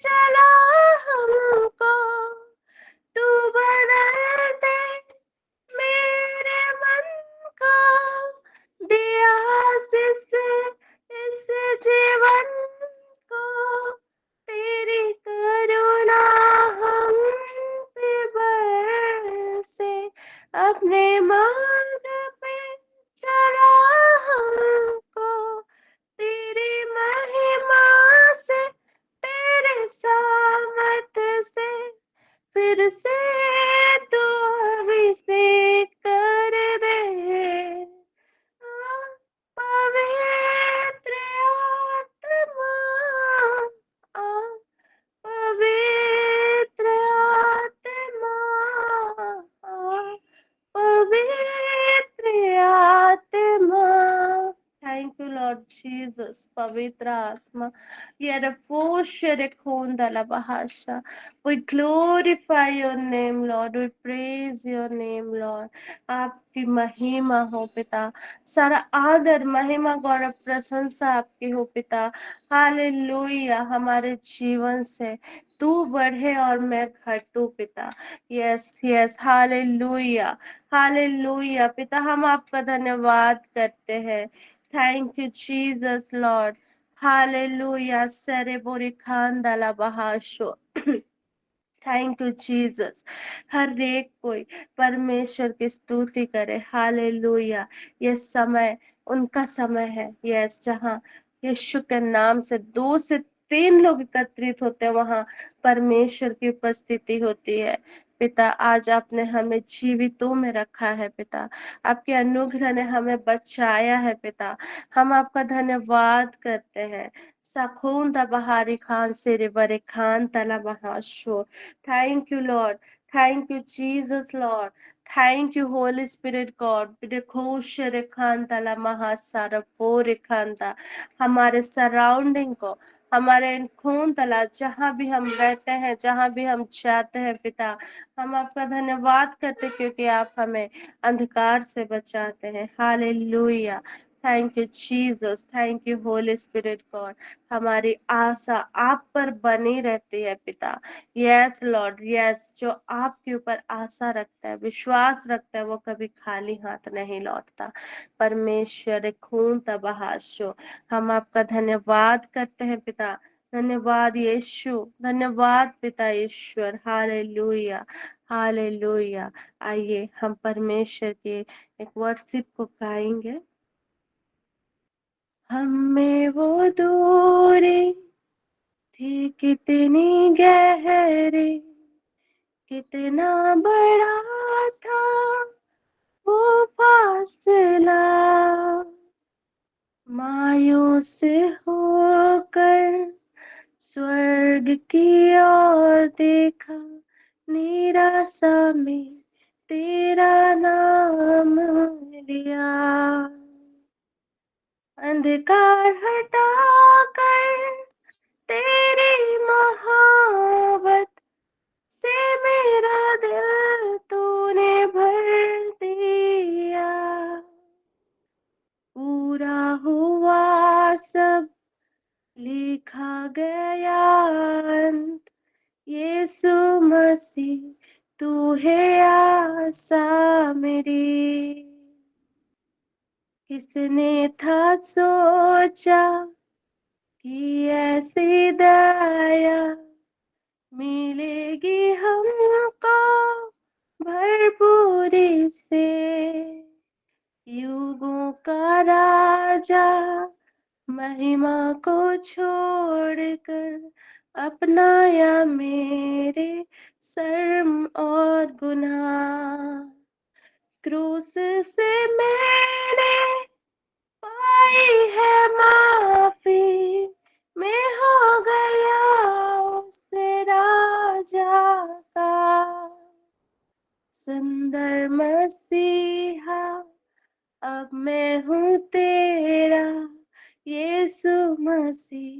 चला हमको, तू बदल दे मेरे मन को, दिया आशीष इस जीवन को, तेरी करुणा हम पे बरसे, अपने मार्ग पे चला हमको, तेरी महिमा से, तेरे सामत से, फिर से तू अभिषेक कर दे। पवित्र आत्मा, आ, पवित्र आत्मा, आ, पवित्र आत्मा। Thank you, Lord Jesus. पवित्र आत्मा. Bahasha. We glorify your name, Lord. We praise your name, Lord. आपकी महिमा हो पिता, सारा आदर महिमा गौरव प्रशंसा आपकी हो पिता। हालेलुया। हमारे जीवन से तू बढ़े और मैं घटूं पिता। Yes yes, hallelujah hallelujah. पिता हम आपका धन्यवाद करते हैं। Thank you Jesus Lord. Hallelujah. सरे बोरी खान दाला बहाशो। Thank you Jesus. हर एक कोई परमेश्वर की स्तुति करे। हालेलुया। ये समय उनका समय है, यस, जहाँ यीशु के नाम से 2 से 3 लोग एकत्रित होते हैं, वहां परमेश्वर की उपस्थिति होती है। पिता आज आपने हमें जीवितों में रखा है पिता, आपके अनुग्रह ने हमें बचाया है पिता। हम आपका धन्यवाद करते हैं। सखून दा बहारी खान से बरे खान तला महाशो। Thank you, Lord. Thank you, Jesus, Lord. Thank you, Holy Spirit God. Rekantala Mahasara Rekanta. हमारे सराउंडिंग को, हमारे खून तला, जहाँ भी हम रहते हैं, जहाँ भी हम जाते हैं पिता, हम आपका धन्यवाद करते क्योंकि आप हमें अंधकार से बचाते हैं। Hallelujah. Thank you Jesus. Thank you Holi spirit God. हमारी आशा आप पर बनी रहती है पिता। यस लॉर्ड, यस, जो आपके ऊपर आशा रखता है, विश्वास रखता है, वो कभी खाली हाथ नहीं लौटता। परमेश्वर खून तबाशो। हम आपका धन्यवाद करते हैं पिता। धन्यवाद यीशु, धन्यवाद पिता ईश्वर। Hallelujah hallelujah. आइए हम परमेश्वर के एक वर्शिप को गाएंगे। हमें वो दूरी थी कितनी गहरी, कितना बड़ा था वो फासला, मायूस होकर स्वर्ग की ओर देखा, निराशा में तेरा नाम लिया, अंधकार हटाकर तेरी मोहब्बत से मेरा दिल तूने भर दिया, पूरा हुआ सब लिखा गया अंत, यीशु मसीह तू है आशा मेरी। किसने था सोचा कि ऐसी दया मिलेगी हमको भरपूरी से, युगों का राजा महिमा को छोड़कर अपनाया मेरे शर्म और गुनाह, क्रूस से मैंने पाई है माफी, मैं हो गया उस राजा का सुंदर मसीहा, अब मैं हूँ तेरा यीशु मसीह,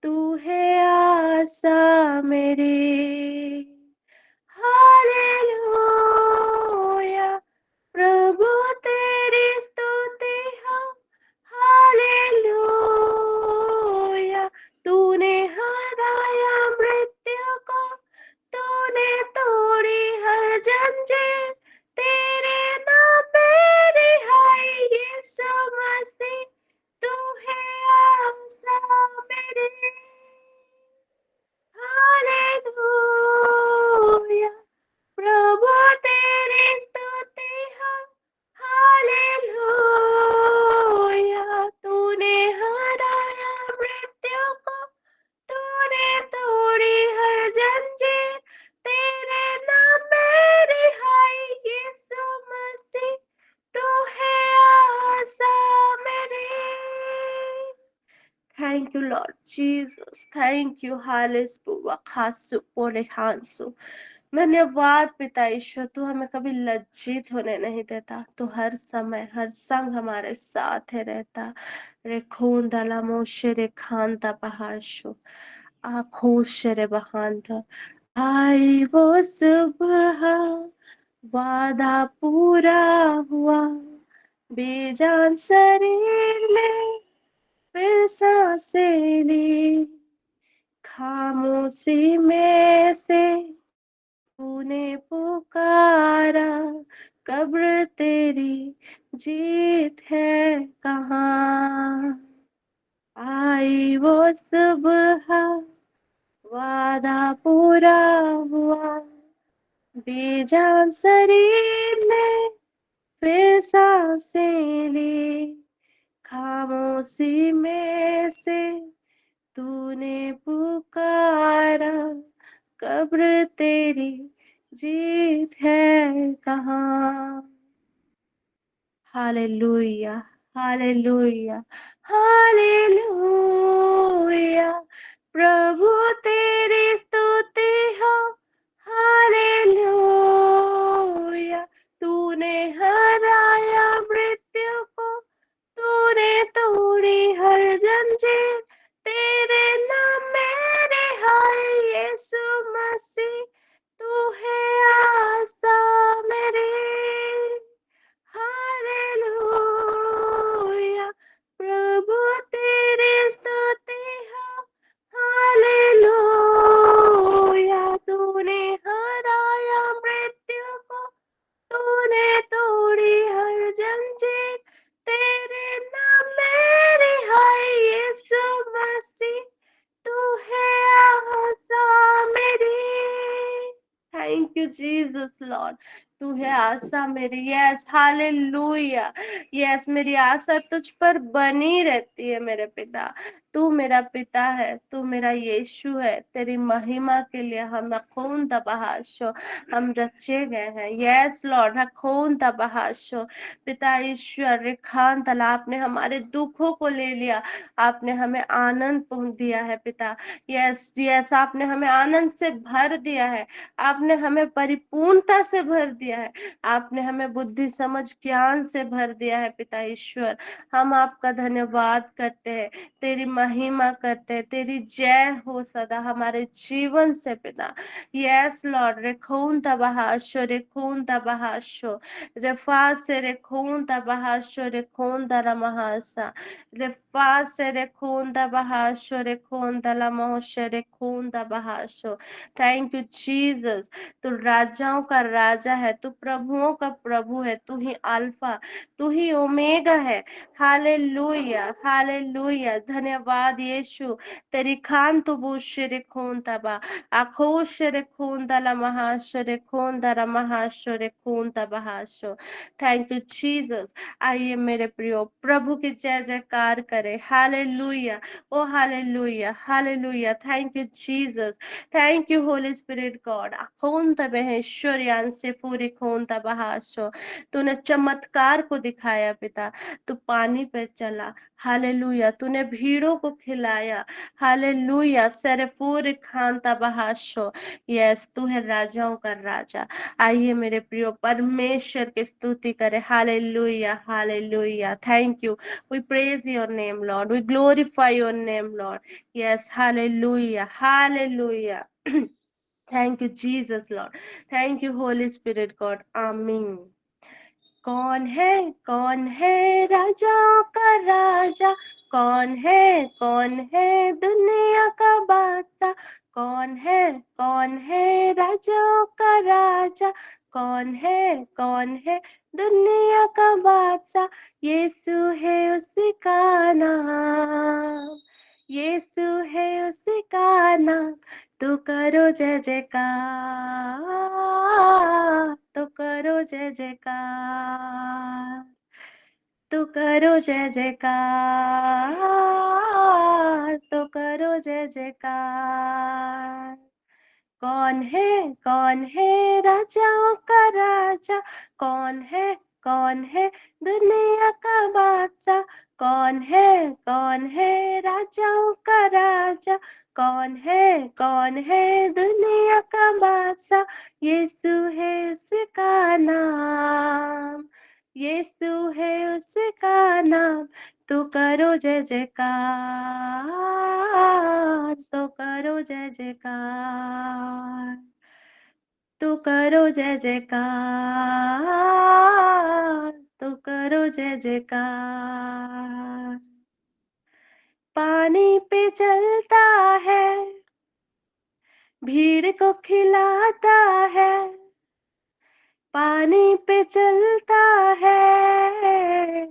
तू है आशा मेरी। हालेलुया, प्रभु तेरी स्तुति हो। हालेलुया, तूने हराया जीसस, थैंक यू हालेलुया खासु पोरेहांसु। धन्यवाद पिता ईश्वर, तू हमें कभी लज्जित होने नहीं देता, तू हर समय हर संग हमारे साथ है रहता। रेखून दला मोशे रे खानता पहाशु आखोश रे बहानता। आई वो सुबह, वादा पूरा हुआ, बेजान शरीर में फिर सांसें ली, खामोशी में से तूने पुकारा, कब्र तेरी जीत है कहाँ। आई वो सुबह, वादा पूरा हुआ, बेजान शरीर में फिर सांसें ली, खामोशी में से तूने पुकारा, कब्र तेरी जीत है कहाँ। हालेलुया, हालेलुया, हालेलुया, प्रभु तेरी स्तुति हो। हालेलुया, तूने हराया मृत्यु को, तूने तोड़ी हर जंजीर, तेरे नाम मेरे हाय यीशु मसीह, तू है आशा मेरी। हालेलुया, प्रभु तेरी स्तुति हो। हालेलुया, तूने हराया मृत्यु को, तूने तोड़ी हर जंजीर, तेरे नाम मेरी हाय यीशु मसीह, तू है आशा मेरी। थैंक यू जीसस लॉर्ड, तू है आशा मेरी। यस हालेलुया, यस मेरी आशा तुझ पर बनी रहती है मेरे पिता। तू मेरा पिता है, तू मेरा यीशु है। तेरी महिमा के लिए हम खून तबहाशो, हम रचे गए हैं। यस लॉर्ड, खून तबहाशो। पिता ईश्वर रेखान तला, आपने हमारे दुखों को ले लिया, आपने हमें आनंद पहुंच दिया है पिता। यस यस, आपने हमें आनंद से भर दिया है, आपने हमें परिपूर्णता से भर दिया है, आपने हमें बुद्धि समझ ज्ञान से भर दिया है पिता ईश्वर। हम आपका धन्यवाद करते हैं, तेरी महिमा करते हैं। तेरी जय हो सदा हमारे जीवन से पिता। यस लॉर्ड, रेखून तबहाशो, रेखून तबहाशो, रेफा से रेखून तबहाशो, रेखून दरमहासा, रेफा से रेखून तबहाशो, रेखून दलमोशे, रेखून तबहाशो। थैंक यू जीसस, तू राजाओं का राजा है, तू प्रभुओं का प्रभु है, तू ही अल्फा, तू ही ओमेगा है। हालेलुया, हालेलुया, धन्यवाद यीशु। तेरी खान तो बुशरे खून तबा, आखोशरे खून दला महाशरे खून दरा महाशरे खून तबहाशो। Thank you Jesus. आइए मेरे प्रियो प्रभु की जय जयकार करे। Hallelujah, oh hallelujah, hallelujah. Thank you Jesus, thank you Holi spirit God. खून तबहेश्वर्यान से पूरी खून तबहाशो। तूने चमत्कार को दिखाया पिता, तू पानी पे चला। हालेलुया, तूने भीड़ों को खिलाया। हालेलुया, सरफूर खान तबहाशो। यस, तू है राजाओं का राजा। आइए मेरे प्रियो परमेश्वर की स्तुति करें। Hallelujah, hallelujah, thank you. We praise your name Lord, we glorify your name lord. Yes, hallelujah, hallelujah. Thank you, Jesus, Lord. Thank you, Holy Spirit, God. Amen. कौन है राजाओं का राजा, कौन है दुनिया का बादशाह, कौन है राजाओं का राजा, कौन है दुनिया का बादशाह। यीशु है उसका नाम, यीशु है उसका नाम। तो करो जय जयकार, तो करो जय जयकार, तो करो जय जयकार, तो करो जय जयकार। कौन है राजाओं का राजा, कौन है दुनिया का बादशाह, कौन है राजाओं का राजा, कौन है दुनिया का बादशाह, यीशु है उसका नाम, यीशु है उसका नाम। तो करो जय जयकार, तो करो जय जयकार, तो करो जय जयकार, तो करो जय जयकार। पानी पे चलता है, भीड़ को खिलाता है, पानी पे चलता है,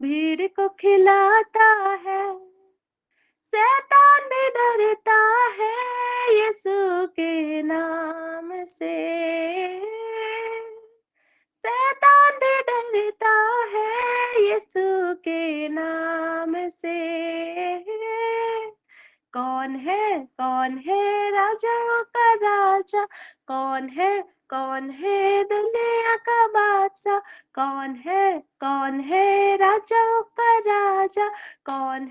भीड़ को खिलाता है। शैतान भी डरता है यीशु के नाम से, शैतान भी डरता है यीशु के नाम से। कौन है राजाओं का राजा, कौन है दुनिया का बादशाह, कौन है राजाओं का राजा, कौन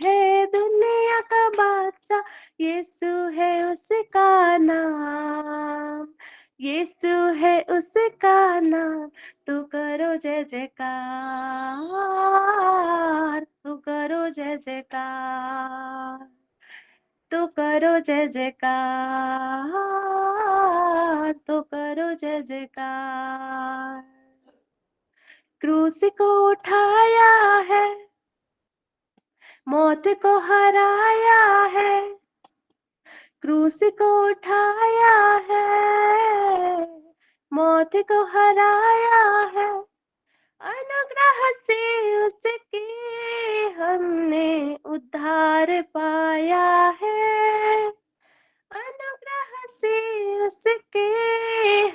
है दुनिया का बादशाह, यीशु है उसका नाम, यीशु है उसका नाम। तू करो जय जयकार, तू करो जय जयकार, तू करो जय जयकार, तू करो जय जयकार। क्रूस को उठाया है, मौत को हराया है, क्रूस को उठाया है, मौत को हराया है। अनुग्रह से उसके हमने उद्धार पाया है, अनुग्रह से उसके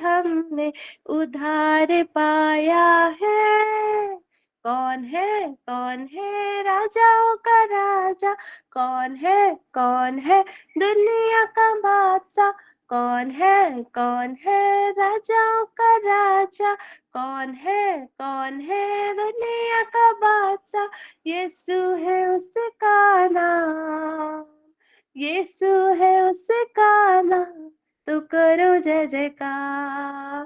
हमने उद्धार पाया है। कौन है राजाओं का राजा, कौन है दुनिया का बादशाह, कौन है राजाओं का राजा, कौन है दुनिया का बादशाह, यीशु है उसका नाम, यीशु है उसका नाम। तो करो जय जयकार,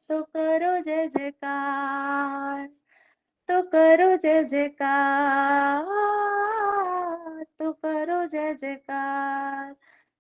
तो करो जय जयकार, तो करो जय जयकार, तो करो जय जयकार।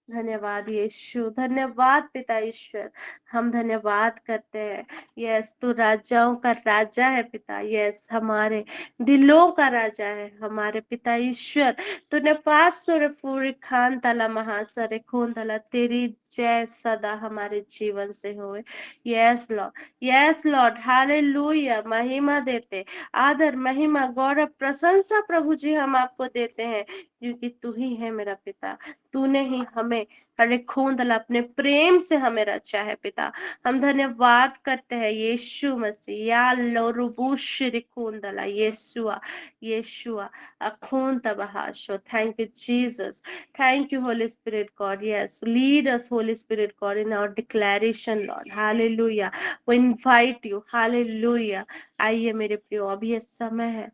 धन्यवाद यीशु, धन्यवाद पिता ईश्वर, हम धन्यवाद करते हैं। यस, तू राजाओं का राजा है पिता, यस हमारे दिलों का राजा है हमारे पिता ईश्वर। तूने पास सुर पूरी खान तला महासरे खून तला, तेरी जय सदा हमारे जीवन से होए। Yes Lord, yes Lord, hallelujah. महिमा देते, आदर महिमा गौरव प्रशंसा प्रभु जी हम आपको देते हैं, क्योंकि तू ही है मेरा पिता, तूने ही हमें हरे खूंदला अपने प्रेम से हमें रचा है पिता। हम धन्यवाद करते हैं यीशु मसीह, या लोरुबुश खूंदला, यीशुआ यीशुआ अखून तबहाशो। Thank you Jesus, thank you Holi spirit God, yes lead us Holy spirit God in our declaration Lord, hallelujah. We invite you, hallelujah. आइए मेरे प्रियो, अभी ये समय है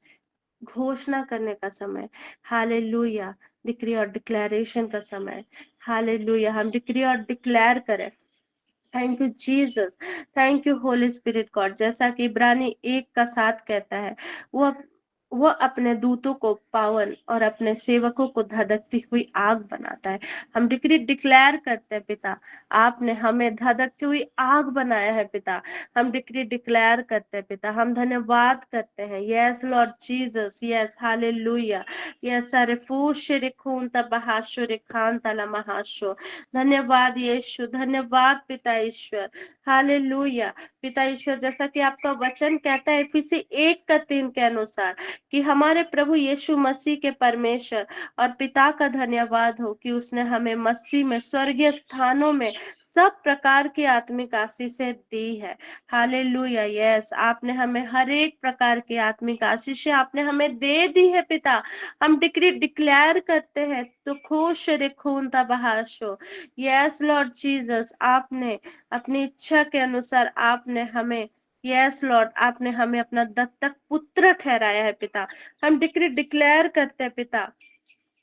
घोषणा करने का समय, हालेलुया, डिक्री और डिक्लेरेशन का समय, हालेलुया। हम डिक्री और डिक्लेयर करें। Thank you Jesus, thank you Holi spirit God. जैसा कि इब्रानी 1:7 कहता है, वो वो अपने दूतों को पावन और अपने सेवकों को धधकती हुई आग बनाता है। हम डिक्री डिक्लेयर करते हैं पिता, आपने हमें धधकती हुई आग बनाया है पिता। हम डिक्री डिक्लेयर करते हैं पिता, हम धन्यवाद करते हैं। Yes Lord Jesus, yes hallelujah. Yes सारे फूशरे खून तबहाशुरे खान तला महाशो। धन्यवाद यीशु, धन्यवाद पिता ईश्वर, हालेलुया। पिता ईश्वर, जैसा कि आपका वचन कहता है इफिसी 1:3 के अनुसार, कि हमारे प्रभु यीशु मसीह के परमेश्वर और पिता का धन्यवाद हो कि उसने हमें मसीह में स्वर्गीय स्थानों में सब प्रकार की आत्मिक आशीषें दी है। हालेलुया। यस, आपने हमें हर एक प्रकार की आत्मिक आशीषें आपने हमें दे दी है पिता। हम डिक्री डिक्लेयर करते हैं, तो खुश रे खून तबहाशो। यस लॉर्ड जीसस, आपने अपनी इच्छा के अनुसार आपने हमें यस लॉर्ड, आपने हमें अपना दत्तक पुत्र ठहराया है पिता। हम डिक्री डिक्लेयर करते हैं पिता।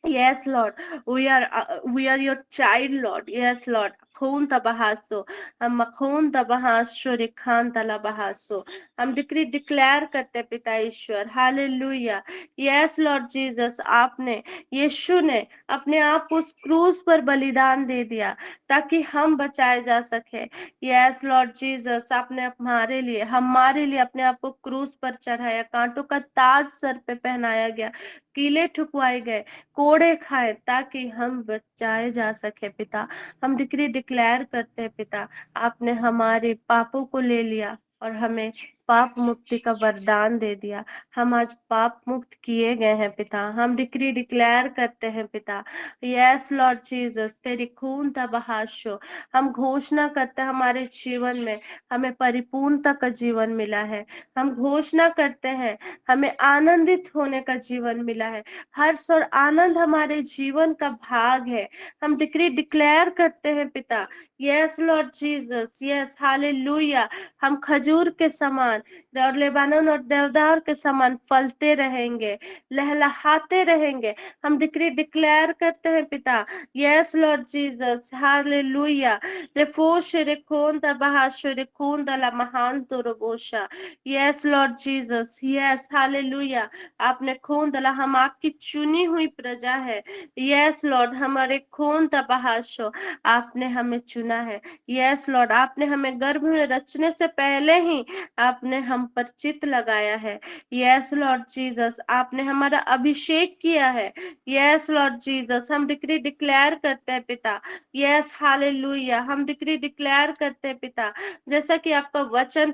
Yes, Lord. We are your child, Lord. Yes, Lord. खून तबहासो, हम खून तबहासो रिखान तलबहासो, हम डिक्री डिक्लेयर करते पिता ईश्वर। हालेलुया। यस लॉर्ड जीसस, आपने, यीशु ने अपने आप को उस क्रूस पर बलिदान दे दिया ताकि हम बचाए जा सके। यस लॉर्ड जीसस, आपने हमारे लिए अपने आप को क्रूस पर चढ़ाया, कांटों का ताज सर पे पहनाया गया, कीले ठुकवाए गए, कोड़े खाए ताकि हम बचाए जा सके पिता। हम डिक्री डिक्लेयर करते हैं पिता, आपने हमारे पापों को ले लिया और हमें पाप मुक्ति का वरदान दे दिया। हम आज पाप मुक्त किए गए हैं पिता। हम डिक्री डिक्लेयर करते हैं पिता। यस लॉर्ड जीसस, तेरी खून तबहाशो, हम घोषणा करते हैं हमारे जीवन में हमें परिपूर्णता का जीवन मिला है। हम घोषणा करते हैं हमें आनंदित होने का जीवन मिला है। हर्ष और आनंद हमारे जीवन का भाग है। हम डिक्री डिक्लेयर करते हैं पिता। Yes Lord Jesus, yes hallelujah. हम खजूर के समान और लेबानोन और देवदार के समान फलते रहेंगे, लहलहाते रहेंगे। हम डिक्री डिक्लेयर करते हैं पिता। Yes Lord Jesus, hallelujah. रेफोश रेखोन तबहाश रेखोन दला महान तोरबोशा। Yes Lord Jesus, yes hallelujah. आपने खून दला, हम आपकी चुनी हुई प्रजा है। यस लॉर्ड, हमारे खून तबहाशो, आपने हमें चुना है। यस लॉर्ड, आपने हमें गर्भ में रचने से पहले ही आपने हम पर चित्त लगाया है। यस लॉर्ड जीसस, आपने हमारा अभिषेक किया है। यस लॉर्ड जीसस, हम डिक्री डिक्लेयर करते हैं पिता। यस हालेलुया, हम डिक्री डिक्लेयर करते हैं पिता, जैसा कि आपका वचन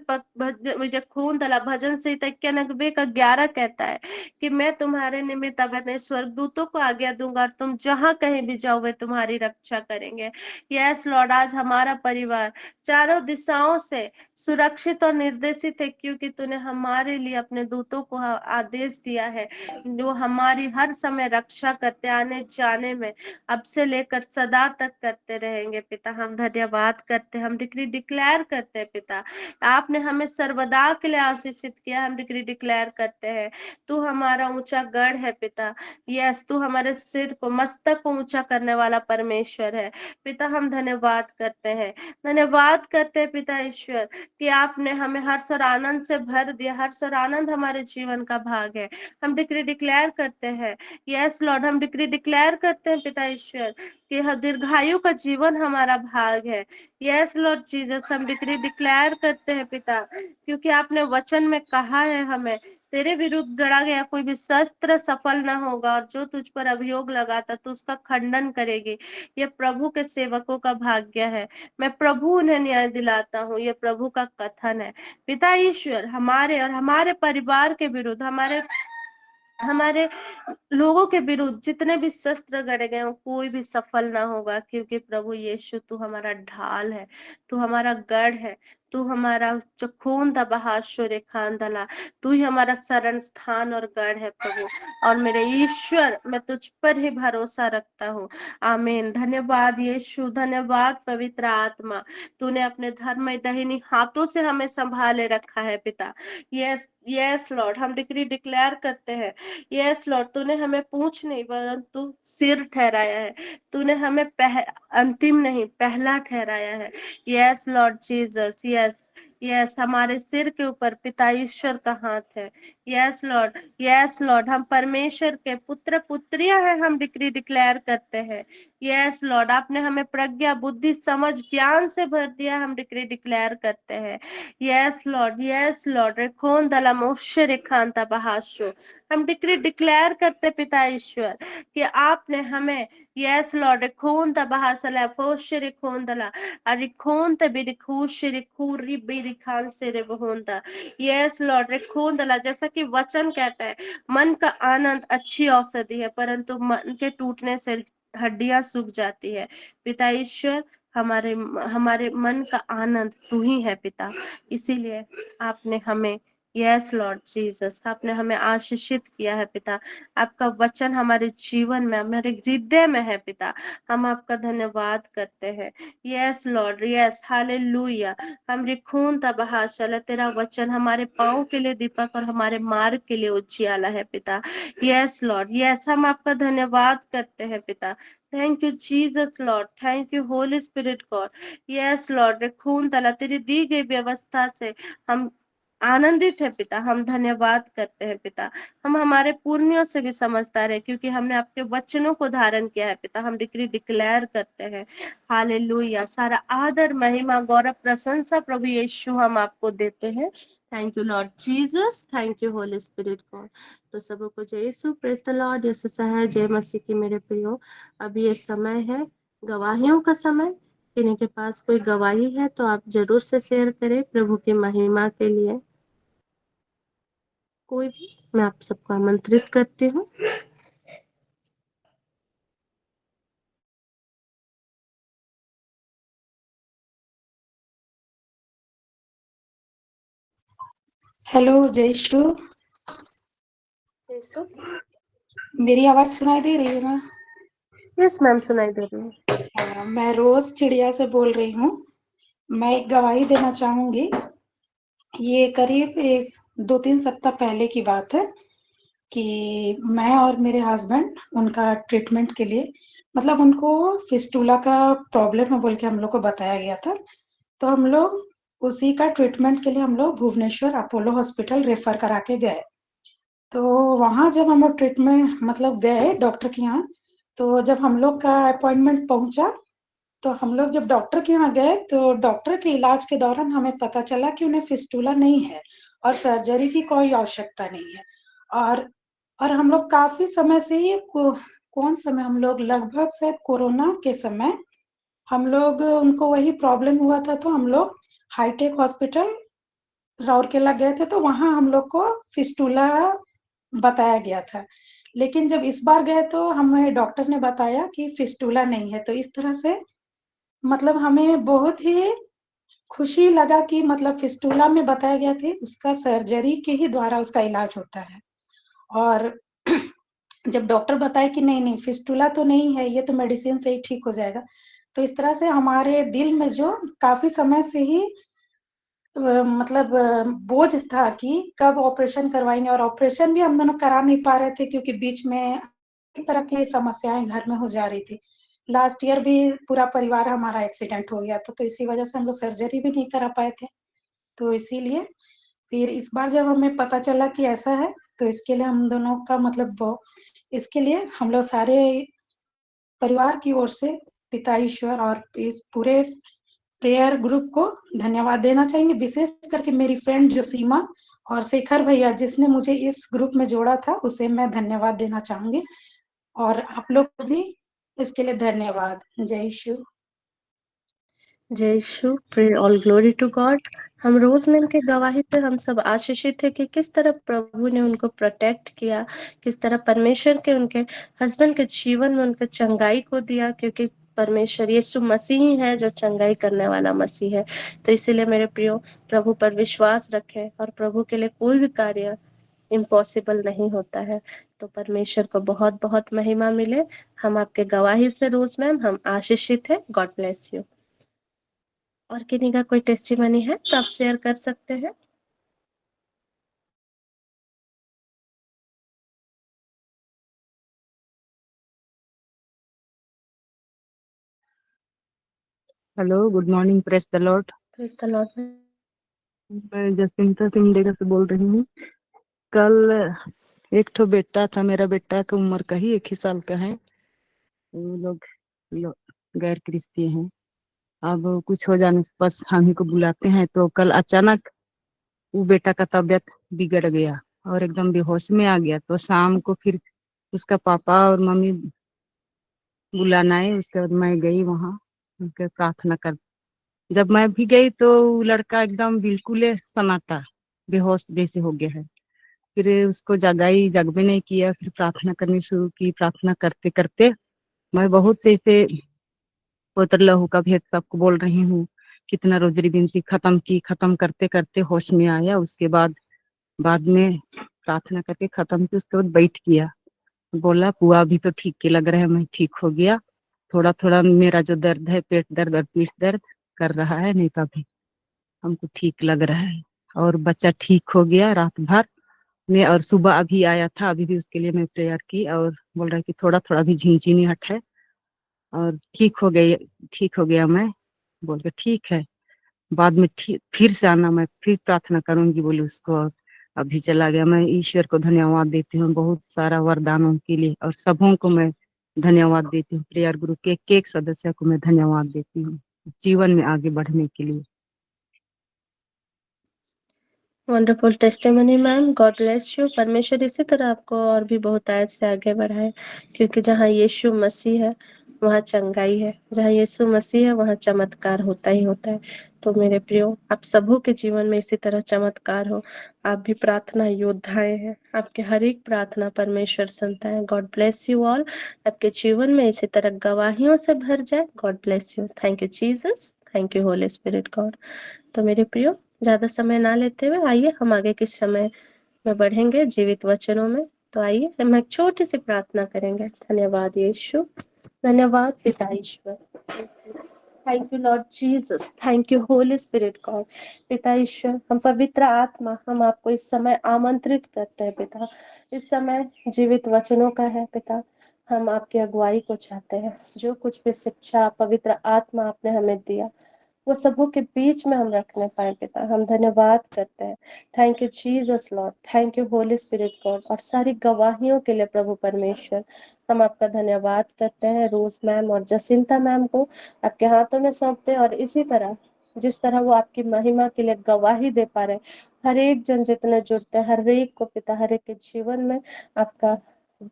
मुझे खून दला भजन से 91 का 11 कहता है कि मैं तुम्हारे निमित्त अपने स्वर्गदूतों को आज्ञा दूंगा और तुम जहां कहीं भी जाओ वे तुम्हारी रक्षा करेंगे। यस लॉर्ड, आज हमारा परिवार चारों दिशाओं से सुरक्षित और निर्देशित है, क्योंकि तूने हमारे लिए अपने दूतों को आदेश दिया है जो हमारी हर समय रक्षा करते, आने जाने में अब से लेकर सदा तक करते रहेंगे पिता। हम धन्यवाद करते हैं, हम डिक्री डिक्लेयर करते हैं पिता। आपने हमें सर्वदा के लिए आशीषित किया। हम डिक्री डिक्लेयर करते हैं तू हमारा ऊंचा गढ़ है पिता। यस, तू हमारे सिर को, मस्तक को ऊंचा करने वाला परमेश्वर है पिता। हम धन्यवाद करते हैं, धन्यवाद करते हैं पिता ईश्वर कि आपने हमें हर्ष और आनंद से भर दिया। हर्ष और आनंद हमारे जीवन का भाग है। हम डिक्री डिक्लेयर करते हैं। यस लॉर्ड, हम डिक्री डिक्लेयर करते हैं पिता ईश्वर कि दीर्घायु का जीवन हमारा भाग है। यस लॉर्ड जीसस, हम डिक्री डिक्लेयर करते हैं पिता, क्योंकि आपने वचन में कहा है हमें तेरे विरुद्ध गढ़ा गया कोई भी शस्त्र सफल न होगा, और जो तुझ पर अभियोग लगाता तो उसका खंडन करेगी। ये प्रभु के सेवकों का भाग्य है। मैं प्रभु उन्हें न्याय दिलाता हूँ, ये प्रभु का कथन है। पिता ईश्वर, हमारे और हमारे परिवार के विरुद्ध, हमारे हमारे लोगों के विरुद्ध जितने भी शस्त्र गड़े गए हो कोई भी सफल ना होगा, क्योंकि प्रभु यीशु तू हमारा ढाल है, तू हमारा गढ़ है, तू हमारा जो खून दबहाशुर खान दला, तू ही हमारा शरण स्थान और गढ़ है प्रभु। और मेरे ईश्वर, मैं तुझ पर ही भरोसा रखता हूँ। आमीन। धन्यवाद यीशु, धन्यवाद पवित्र आत्मा, तूने अपने धर्म दाहिनी हाथों से हमें संभाले रखा है पिता। यस यस लॉर्ड, हम डिक्री डिक्लेयर करते हैं। यस लॉर्ड, तूने हमें पूंछ नहीं परंतु सिर ठहराया है। तूने हमें अंतिम नहीं पहला ठहराया है। Yes Lord Jesus, yes yes, हमारे सिर के ऊपर पिता ईश्वर का हाथ है। यस लॉर्ड, यस लॉर्ड, हम परमेश्वर के पुत्र पुत्रियां हैं। हम डिक्री डिक्लेयर करते हैं। यस लॉर्ड, आपने हमें प्रज्ञा बुद्धि समझ ज्ञान से भर दिया। हम डिक्री डिक्लेयर करते हैं। यस लॉर्ड, यस लॉर्ड, रेखोन दला मोशे रेखांता बहाशो, हम डिक्री डिक्लेयर करते पिता ईश्वर कि आपने हमें, यस लॉर्ड, रिखोन तबहासला फोश रिखोन दला रिखोन तबिरिखुश रिखूरी बिरिखान से रे बहोंदा। यस लॉर्ड, रिखोन दला, जैसा कि वचन कहता है मन का आनंद अच्छी औषधि है, परंतु मन के टूटने से हड्डियां सूख जाती है। पिता ईश्वर, हमारे हमारे मन का आनंद तू ही है पिता। इसीलिए आपने हमें यस लॉर्ड जीसस, आपने हमें आशीषित किया है पिता। आपका वचन हमारे जीवन में, हमारे हृदय में है पिता। हम आपका धन्यवाद करते हैं। Yes Lord, yes, hallelujah. हम रिखून तबहा चला, तेरा वचन हमारे पाँव के लिए दीपक और हमारे मार्ग के लिए उजियाला है पिता। यस लॉर्ड, यस, हम आपका धन्यवाद करते हैं पिता। Thank you Jesus Lord, thank you Holi spirit God. Yes Lord, रिखून तला, तेरी दी गई व्यवस्था से हम आनंदित है पिता। हम धन्यवाद करते हैं पिता। हम हमारे पुण्यों से भी समझदार है, क्योंकि हमने आपके वचनों को धारण किया है पिता। हम डिक्री डिक्लेयर करते हैं। हालेलुया। सारा आदर, महिमा, गौरव, प्रशंसा प्रभु यीशु हम आपको देते हैं। Thank you Lord Jesus, thank you Holi spirit God. तो सबों को जय यीशु, प्रेज द लॉर्ड। यीशु है, जय मसीह की मेरे प्रियो। अभी ये समय है गवाहियों का समय। किन्हीं के पास कोई गवाही है तो आप जरूर से शेयर करें प्रभु की महिमा के लिए। कोई भी, मैं आप सबको आमंत्रित करती हूँ। हेलो जयशु, मेरी आवाज सुनाई दे रही है ना? यस मैम, सुनाई दे रही है। मैं रोज चिड़िया से बोल रही हूँ। मैं एक गवाही देना चाहूंगी। ये करीब एक 2-3 सप्ताह पहले की बात है कि मैं और मेरे हस्बैंड उनका ट्रीटमेंट के लिए, मतलब उनको फिस्टूला का प्रॉब्लम है बोल के हम लोग को बताया गया था। तो हम लोग उसी का ट्रीटमेंट के लिए हम लोग भुवनेश्वर अपोलो हॉस्पिटल रेफर करा के गए। तो वहाँ जब हम लोग ट्रीटमेंट मतलब गए डॉक्टर के यहाँ, तो जब हम लोग का अपॉइंटमेंट पहुंचा, तो हम लोग जब डॉक्टर के यहाँ गए तो डॉक्टर के इलाज के दौरान हमें पता चला कि उन्हें फिस्टूला नहीं है और सर्जरी की कोई आवश्यकता नहीं है। और और हम लोग काफी समय से ही कौन समय, हम लोग लगभग शायद कोरोना के समय हम लोग उनको वही प्रॉब्लम हुआ था, तो हम लोग हाईटेक हॉस्पिटल राउरकेला गए थे, तो वहां हम लोग को फिस्टूला बताया गया था। लेकिन जब इस बार गए तो हमें डॉक्टर ने बताया कि फिस्टूला नहीं है। तो इस तरह से मतलब हमें बहुत ही खुशी लगा कि मतलब फिस्टूला में बताया गया कि उसका सर्जरी के ही द्वारा उसका इलाज होता है। और जब डॉक्टर बताए कि नहीं नहीं फिस्टूला तो नहीं है, ये तो मेडिसिन से ही ठीक हो जाएगा, तो इस तरह से हमारे दिल में जो काफी समय से ही मतलब बोझ था कि कब ऑपरेशन करवाएंगे, और ऑपरेशन भी हम दोनों करा नहीं पा रहे थे क्योंकि बीच में तरह की समस्याएं घर में हो जा रही थी। लास्ट ईयर भी पूरा परिवार हमारा एक्सीडेंट हो गया था, तो इसी वजह से हम लोग सर्जरी भी नहीं करा पाए थे। तो इसीलिए फिर इस बार जब हमें पता चला कि ऐसा है, तो इसके लिए हम दोनों का मतलब इसके लिए हम लोग सारे परिवार की ओर से पिता ईश्वर और इस पूरे प्रेयर ग्रुप को धन्यवाद देना चाहेंगे। विशेष करके मेरी फ्रेंड जो सीमा और शेखर भैया जिसने मुझे इस ग्रुप में जोड़ा था, उसे मैं धन्यवाद देना चाहूंगी। और आप लोग को भी इसके लिए धन्यवाद। जय शिव। जय यीशु, pray all glory to God. हम रोज मैम के गवाही से हम सब आशीषित है कि किस तरह प्रभु ने उनको प्रोटेक्ट किया, किस तरह परमेश्वर के उनके हस्बैंड के जीवन में उनके चंगाई को दिया, क्योंकि परमेश्वर यीशु मसीह ही है जो चंगाई करने वाला मसीह है। तो इसीलिए मेरे प्रियो, प्रभु पर विश्वास रखें और प्रभु के लिए कोई भी कार्य इम्पॉसिबल नहीं होता है। तो परमेश्वर को बहुत बहुत महिमा मिले। हम आपके गवाही से रोज मैम हम आशीषित है। God bless you. और किन्हीं का कोई टेस्टिमनी है तो आप शेयर कर सकते हैं। Hello, good morning, press the Lord. Praise the Lord. मैं जसविंता सिमडेगा से बोल रही हूँ। कल एक ठो बेटा था, मेरा बेटा की उम्र का ही 1 ही साल का है। वो लोग गैर क्रिस्ती हैं। अब कुछ हो जाने से बस हम ही को बुलाते हैं, तो कल अचानक वो बेटा का तबीयत बिगड़ गया और एकदम बेहोश में आ गया। तो शाम को फिर उसका पापा और मम्मी बुलाना आए, उसके बाद मैं गई वहाँ उनके प्रार्थना कर। जब मैं भी गई तो वो लड़का एकदम बिल्कुल सन्नाटा बेहोश जैसे हो गया है। फिर उसको जगाई, जग भी नहीं किया। फिर प्रार्थना करनी शुरू की। प्रार्थना करते करते मैं बहुत ऐसे पवित्र लहू का भेद सबको बोल रही हूँ। कितना रोजरी बिनती खत्म की, खत्म करते करते होश में आया। उसके बाद बाद में प्रार्थना करके खत्म की, उसके बाद बैठ गया, बोला बुआ अभी तो ठीक ही लग रहा है, मैं ठीक हो गया, थोड़ा थोड़ा मेरा जो दर्द है, पेट दर्द और पीठ दर्द कर रहा है, नहीं तो अभी हमको ठीक लग रहा है। और बच्चा ठीक हो गया रात भर में, और सुबह अभी आया था, अभी भी उसके लिए मैं प्रेयर की, और बोल रहा है कि थोड़ा थोड़ा भी झिंझिनाहट है और ठीक हो गया मैं। बोल के ठीक है, बाद में ठीक फिर से आना, मैं फिर प्रार्थना करूंगी बोली उसको, और अभी चला गया। मैं ईश्वर को धन्यवाद देती हूँ बहुत सारा वरदानों के लिए, और सबों को मैं धन्यवाद देती हूँ। प्रेयर ग्रुप के एक सदस्य को मैं धन्यवाद देती हूँ जीवन में आगे बढ़ने के लिए। Wonderful testimony ma'am, God bless you. परमेश्वर इसी तरह आपको और भी बहुत आयत से आगे बढ़ाए, क्योंकि जहाँ यीशु मसीह है वहाँ चंगाई है, जहाँ यीशु मसीह है वहाँ चमत्कार होता ही होता है। तो मेरे प्रियो, आप सबों के जीवन में इसी तरह चमत्कार हो। आप भी प्रार्थना योद्धाएं हैं, आपके हर एक प्रार्थना परमेश्वर सुनता है। God bless you all. आपके जीवन में इसी तरह गवाहियों से भर जाए। God bless you. Thank you Jesus, thank you Holi spirit God. तो मेरे प्रियो, ज्यादा समय ना लेते हुए आइए हम आगे के समय में बढ़ेंगे जीवित वचनों में। तो आइए हम एक छोटी सी प्रार्थना करेंगे। धन्यवाद यीशु, धन्यवाद पिता ईश्वर, thank you Lord Jesus, thank you Holi spirit God. पिता ईश्वर, हम पवित्र आत्मा, हम आपको इस समय आमंत्रित करते हैं पिता। इस समय जीवित वचनों का है पिता, हम आपकी अगुवाई को चाहते हैं। जो कुछ भी शिक्षा पवित्र आत्मा आपने हमें दिया, वो सबों के बीच में हम रखने पाए पिता। हम धन्यवाद करते हैं। Thank you Jesus Lord, thank you Holi spirit God. और सारी गवाहियों के लिए प्रभु परमेश्वर, हम आपका धन्यवाद करते हैं। रोज मैम और जसिंता मैम को आपके हाथों में सौंपते हैं, और इसी तरह जिस तरह वो आपकी महिमा के लिए गवाही दे पा रहे, हर एक जन जितने जुड़ते हैं, हर एक को पिता, हर एक के जीवन में आपका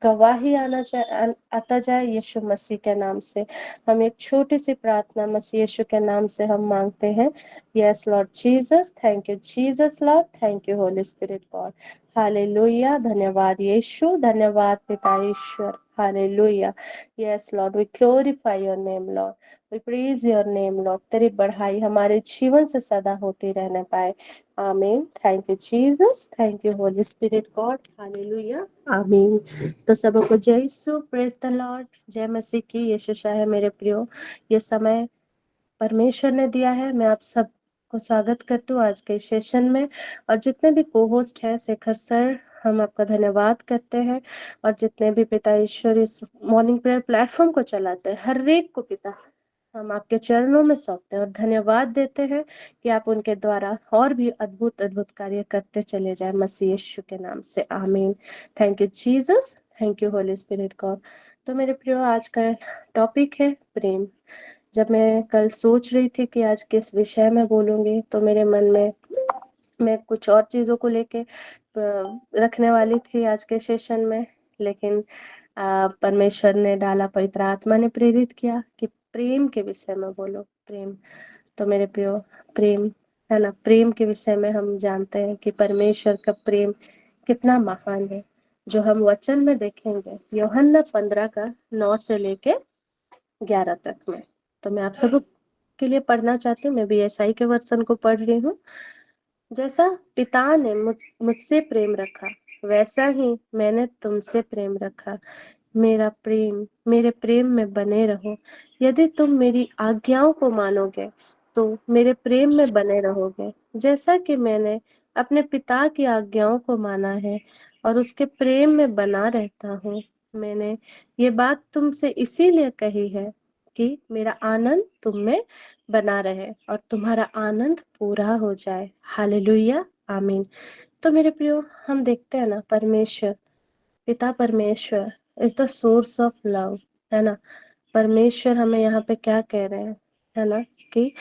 गवाही आता जाए यीशु मसीह के नाम से। हम एक छोटी सी प्रार्थना मसीह यीशु के नाम से हम मांगते हैं। Yes Lord Jesus, thank you Jesus Lord, thank you Holi spirit God. Hallelujah, धन्यवाद यीशु, धन्यवाद पिता ईश्वर। Hallelujah. Yes Lord, we glorify your name Lord, we praise your name Lord. तेरी बढ़ाई हमारे जीवन से सदा होती रहने पाए। आमीन। Thank you Jesus, thank you Holi spirit God. Hallelujah, आमीन। तो सबको जय यीशु, प्रेज द लॉर्ड, जय मसीह की। यीशु शाह है मेरे प्रियो। ये समय परमेश्वर ने दिया है, मैं आप सबको स्वागत करती हूँ आज के सेशन में। और जितने भी को होस्ट है, शेखर सर, हम आपका धन्यवाद करते हैं। और जितने भी पिता ईश्वर इस मॉर्निंग प्रेयर प्लेटफॉर्म को चलाते हैं, हर एक को पिता हम आपके चरणों में सौंपते हैं और धन्यवाद देते हैं कि आप उनके द्वारा और भी अद्भुत अद्भुत कार्य करते चले जाए मसीह यीशु के नाम से। आमीन। Thank you Jesus, thank you Holi spirit God. तो मेरे प्रियो, आज का टॉपिक है प्रेम। जब मैं कल सोच रही थी कि आज किस विषय में बोलूंगी, तो मेरे मन में मैं कुछ और चीजों को लेके रखने वाली थी आज के सेशन में, लेकिन परमेश्वर ने डाला, पवित्र आत्मा ने प्रेरित किया कि प्रेम के विषय में बोलो। प्रेम, तो मेरे प्रियो, प्रेम है ना, प्रेम के विषय में हम जानते हैं कि परमेश्वर का प्रेम कितना महान है, जो हम वचन में देखेंगे यूहन्ना 15 का 9 से लेके 11 तक में। तो मैं आप सब के लिए पढ़ना चाहती हूँ। मैं भी ईसाई के वर्सन को पढ़ रही हूँ। जैसा पिता ने मुझसे प्रेम रखा, वैसा ही मैंने तुमसे प्रेम रखा। मेरे प्रेम में बने रहो। यदि तुम मेरी आज्ञाओं को मानोगे तो मेरे प्रेम में बने रहोगे, जैसा कि मैंने अपने पिता की आज्ञाओं को माना है और उसके प्रेम में बना रहता हूँ। मैंने ये बात तुमसे इसीलिए कही है कि मेरा आनंद तुम में बना रहे और तुम्हारा आनंद पूरा हो जाए। हालेलुया, आमीन। तो मेरे प्रियो, हम देखते हैं ना, परमेश्वर, पिता परमेश्वर is the source of love, है ना। परमेश्वर हमें यहाँ पे क्या कह रहे हैं, है ना, कि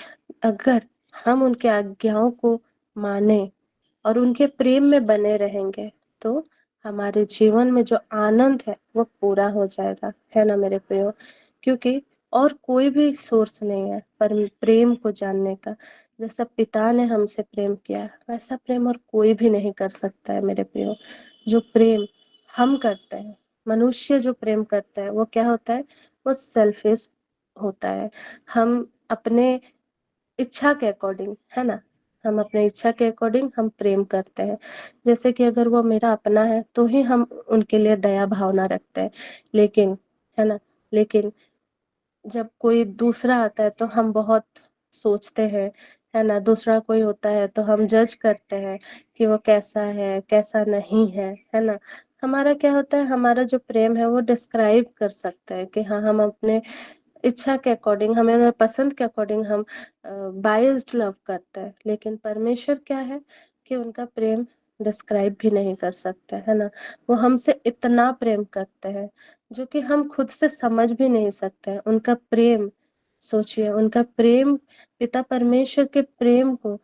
अगर हम उनके आज्ञाओं को माने और उनके प्रेम में बने रहेंगे तो हमारे जीवन में जो आनंद है वो पूरा हो जाएगा, है ना मेरे प्रियो। क्योंकि और कोई भी सोर्स नहीं है पर प्रेम को जानने का। जैसा पिता ने हमसे प्रेम किया, वैसा प्रेम और कोई भी नहीं कर सकता है मेरे प्रियो। जो प्रेम हम करते हैं, मनुष्य जो प्रेम करता है, वो क्या होता है, वो सेल्फिश होता है। हम अपने इच्छा के अकॉर्डिंग, है ना, हम अपने इच्छा के अकॉर्डिंग हम प्रेम करते हैं। जैसे कि अगर वो मेरा अपना है तो ही हम उनके लिए दया भावना रखते हैं, लेकिन है ना, लेकिन जब कोई दूसरा आता है तो हम बहुत सोचते हैं, है ना, दूसरा कोई होता है तो हम जज करते हैं कि वो कैसा है कैसा नहीं है ना। हमारा क्या होता है, हमारा जो प्रेम है वो डिस्क्राइब कर सकता है कि हाँ हम अपने इच्छा के अकॉर्डिंग, हमें उन्हें पसंद के अकॉर्डिंग हम बायस्ड लव करते हैं। लेकिन परमेश्वर क्या है कि उनका प्रेम डिस्क्राइब भी नहीं कर सकते, है ना। वो हमसे इतना प्रेम करते हैं जो कि हम खुद से समझ भी नहीं सकते हैं उनका प्रेम। सोचिए, उनका प्रेम, पिता परमेश्वर के प्रेम को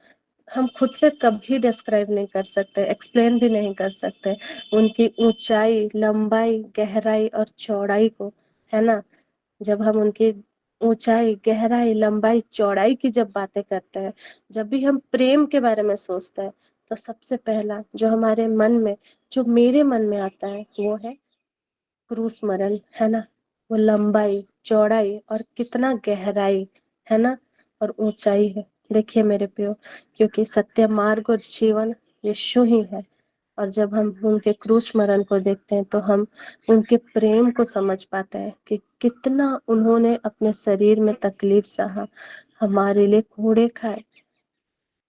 हम खुद से कभी डिस्क्राइब नहीं कर सकते, एक्सप्लेन भी नहीं कर सकते। उनकी ऊंचाई, लंबाई, गहराई और चौड़ाई को, है ना, जब हम उनकी ऊंचाई, गहराई, लंबाई, चौड़ाई की जब बातें करते हैं, जब भी हम प्रेम के बारे में सोचते हैं, तो सबसे पहला जो हमारे मन में, जो मेरे मन में आता है वो है क्रूस मरन, है ना। वो लंबाई, चौड़ाई और कितना गहराई, है ना, और ऊंचाई है। देखिए मेरे प्रियो, क्योंकि सत्य मार्ग और जीवन यीशु ही है। और जब हम उनके क्रूस मरण को देखते हैं तो हम उनके प्रेम को समझ पाते हैं कि कितना उन्होंने अपने शरीर में तकलीफ सहा, हमारे लिए कोड़े खाए,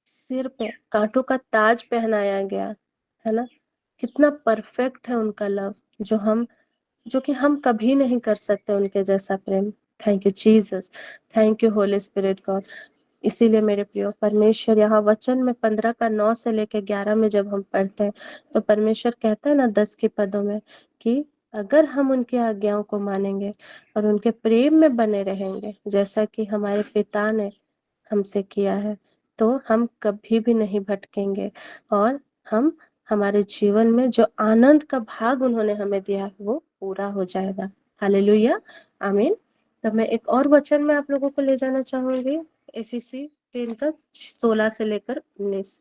सिर पे कांटों का ताज पहनाया गया, है ना। कितना परफेक्ट है उनका लव, जो कि हम कभी नहीं कर सकते उनके जैसा प्रेम। Thank you Jesus, thank you Holi spirit God. इसीलिए मेरे प्रियो, परमेश्वर यहाँ वचन में 15 का 9 से लेकर 11 में जब हम पढ़ते हैं तो परमेश्वर कहता है ना 10 के पदों में कि अगर हम उनकी आज्ञाओं को मानेंगे और उनके प्रेम में बने रहेंगे जैसा कि हमारे पिता ने हमसे किया है, तो हम कभी भी नहीं भटकेंगे और हम, हमारे जीवन में जो आनंद का भाग उन्होंने हमें दिया है वो पूरा हो जाएगा। हालेलुया, आमीन। तब मैं एक और वचन में आप लोगों को ले जाना चाहूंगी, एफिसी 3 का 16 से लेकर 19।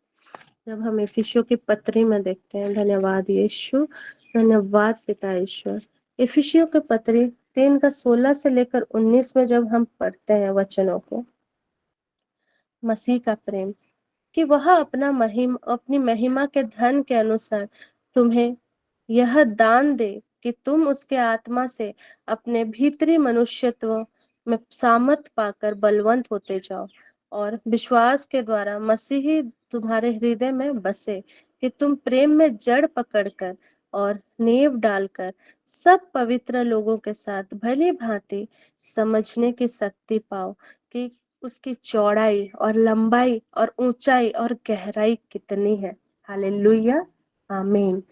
जब हम एफिसियों की पत्री में देखते हैं, धन्यवाद यीशु, धन्यवाद पिता ईश्वर। एफिसियों की पत्री 3 का 16 से लेकर 19 में जब हम पढ़ते हैं वचनों को, मसीह का प्रेम, कि वह अपनी महिमा के धन के अनुसार तुम्हें यह दान दे कि तुम उसके आत्मा से अपने भीतरी मनुष्यत्व में सामर्थ पाकर बलवंत होते जाओ और विश्वास के द्वारा मसीही तुम्हारे हृदय में बसे, कि तुम प्रेम में जड़ पकड़कर और नींव डालकर सब पवित्र लोगों के साथ भली भांति समझने की शक्ति पाओ कि उसकी चौड़ाई और लंबाई और ऊंचाई और गहराई कितनी है। हालेलुया, आमीन।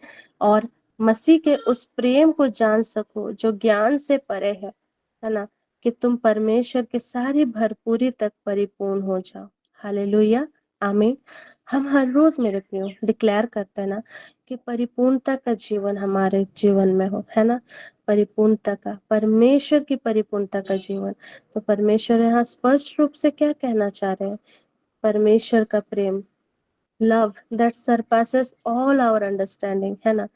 और मसीह के उस प्रेम को जान सको जो ज्ञान से परे है ना, कि तुम परमेश्वर के सारी भरपूरी तक परिपूर्ण हो जाओ। हालेलुया, आमीन। हम हर रोज मेरे प्रियो डिक्लेयर करते हैं ना कि परिपूर्णता का जीवन हमारे जीवन में हो, है ना, परिपूर्णता का, परमेश्वर की परिपूर्णता का जीवन। तो परमेश्वर यहाँ स्पष्ट रूप से क्या कहना चाह रहे हैं, परमेश्वर का प्रेम, love that surpasses all our understanding, है ना।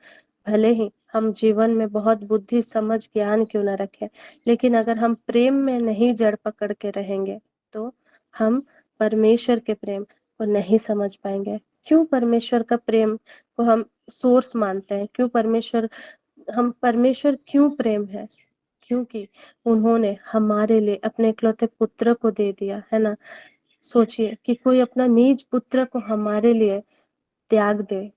भले ही हम जीवन में बहुत बुद्धि समझ ज्ञान क्यों ना रखें, लेकिन अगर हम प्रेम में नहीं जड़ पकड़ के रहेंगे तो हम परमेश्वर के प्रेम को नहीं समझ पाएंगे। क्यों परमेश्वर का प्रेम को हम सोर्स मानते हैं, क्यों परमेश्वर क्यों प्रेम है, क्योंकि उन्होंने हमारे लिए अपने इकलौते पुत्र को दे दिया, है ना। सोचिए कि कोई अपना निज पुत्र को हमारे लिए त्याग दे,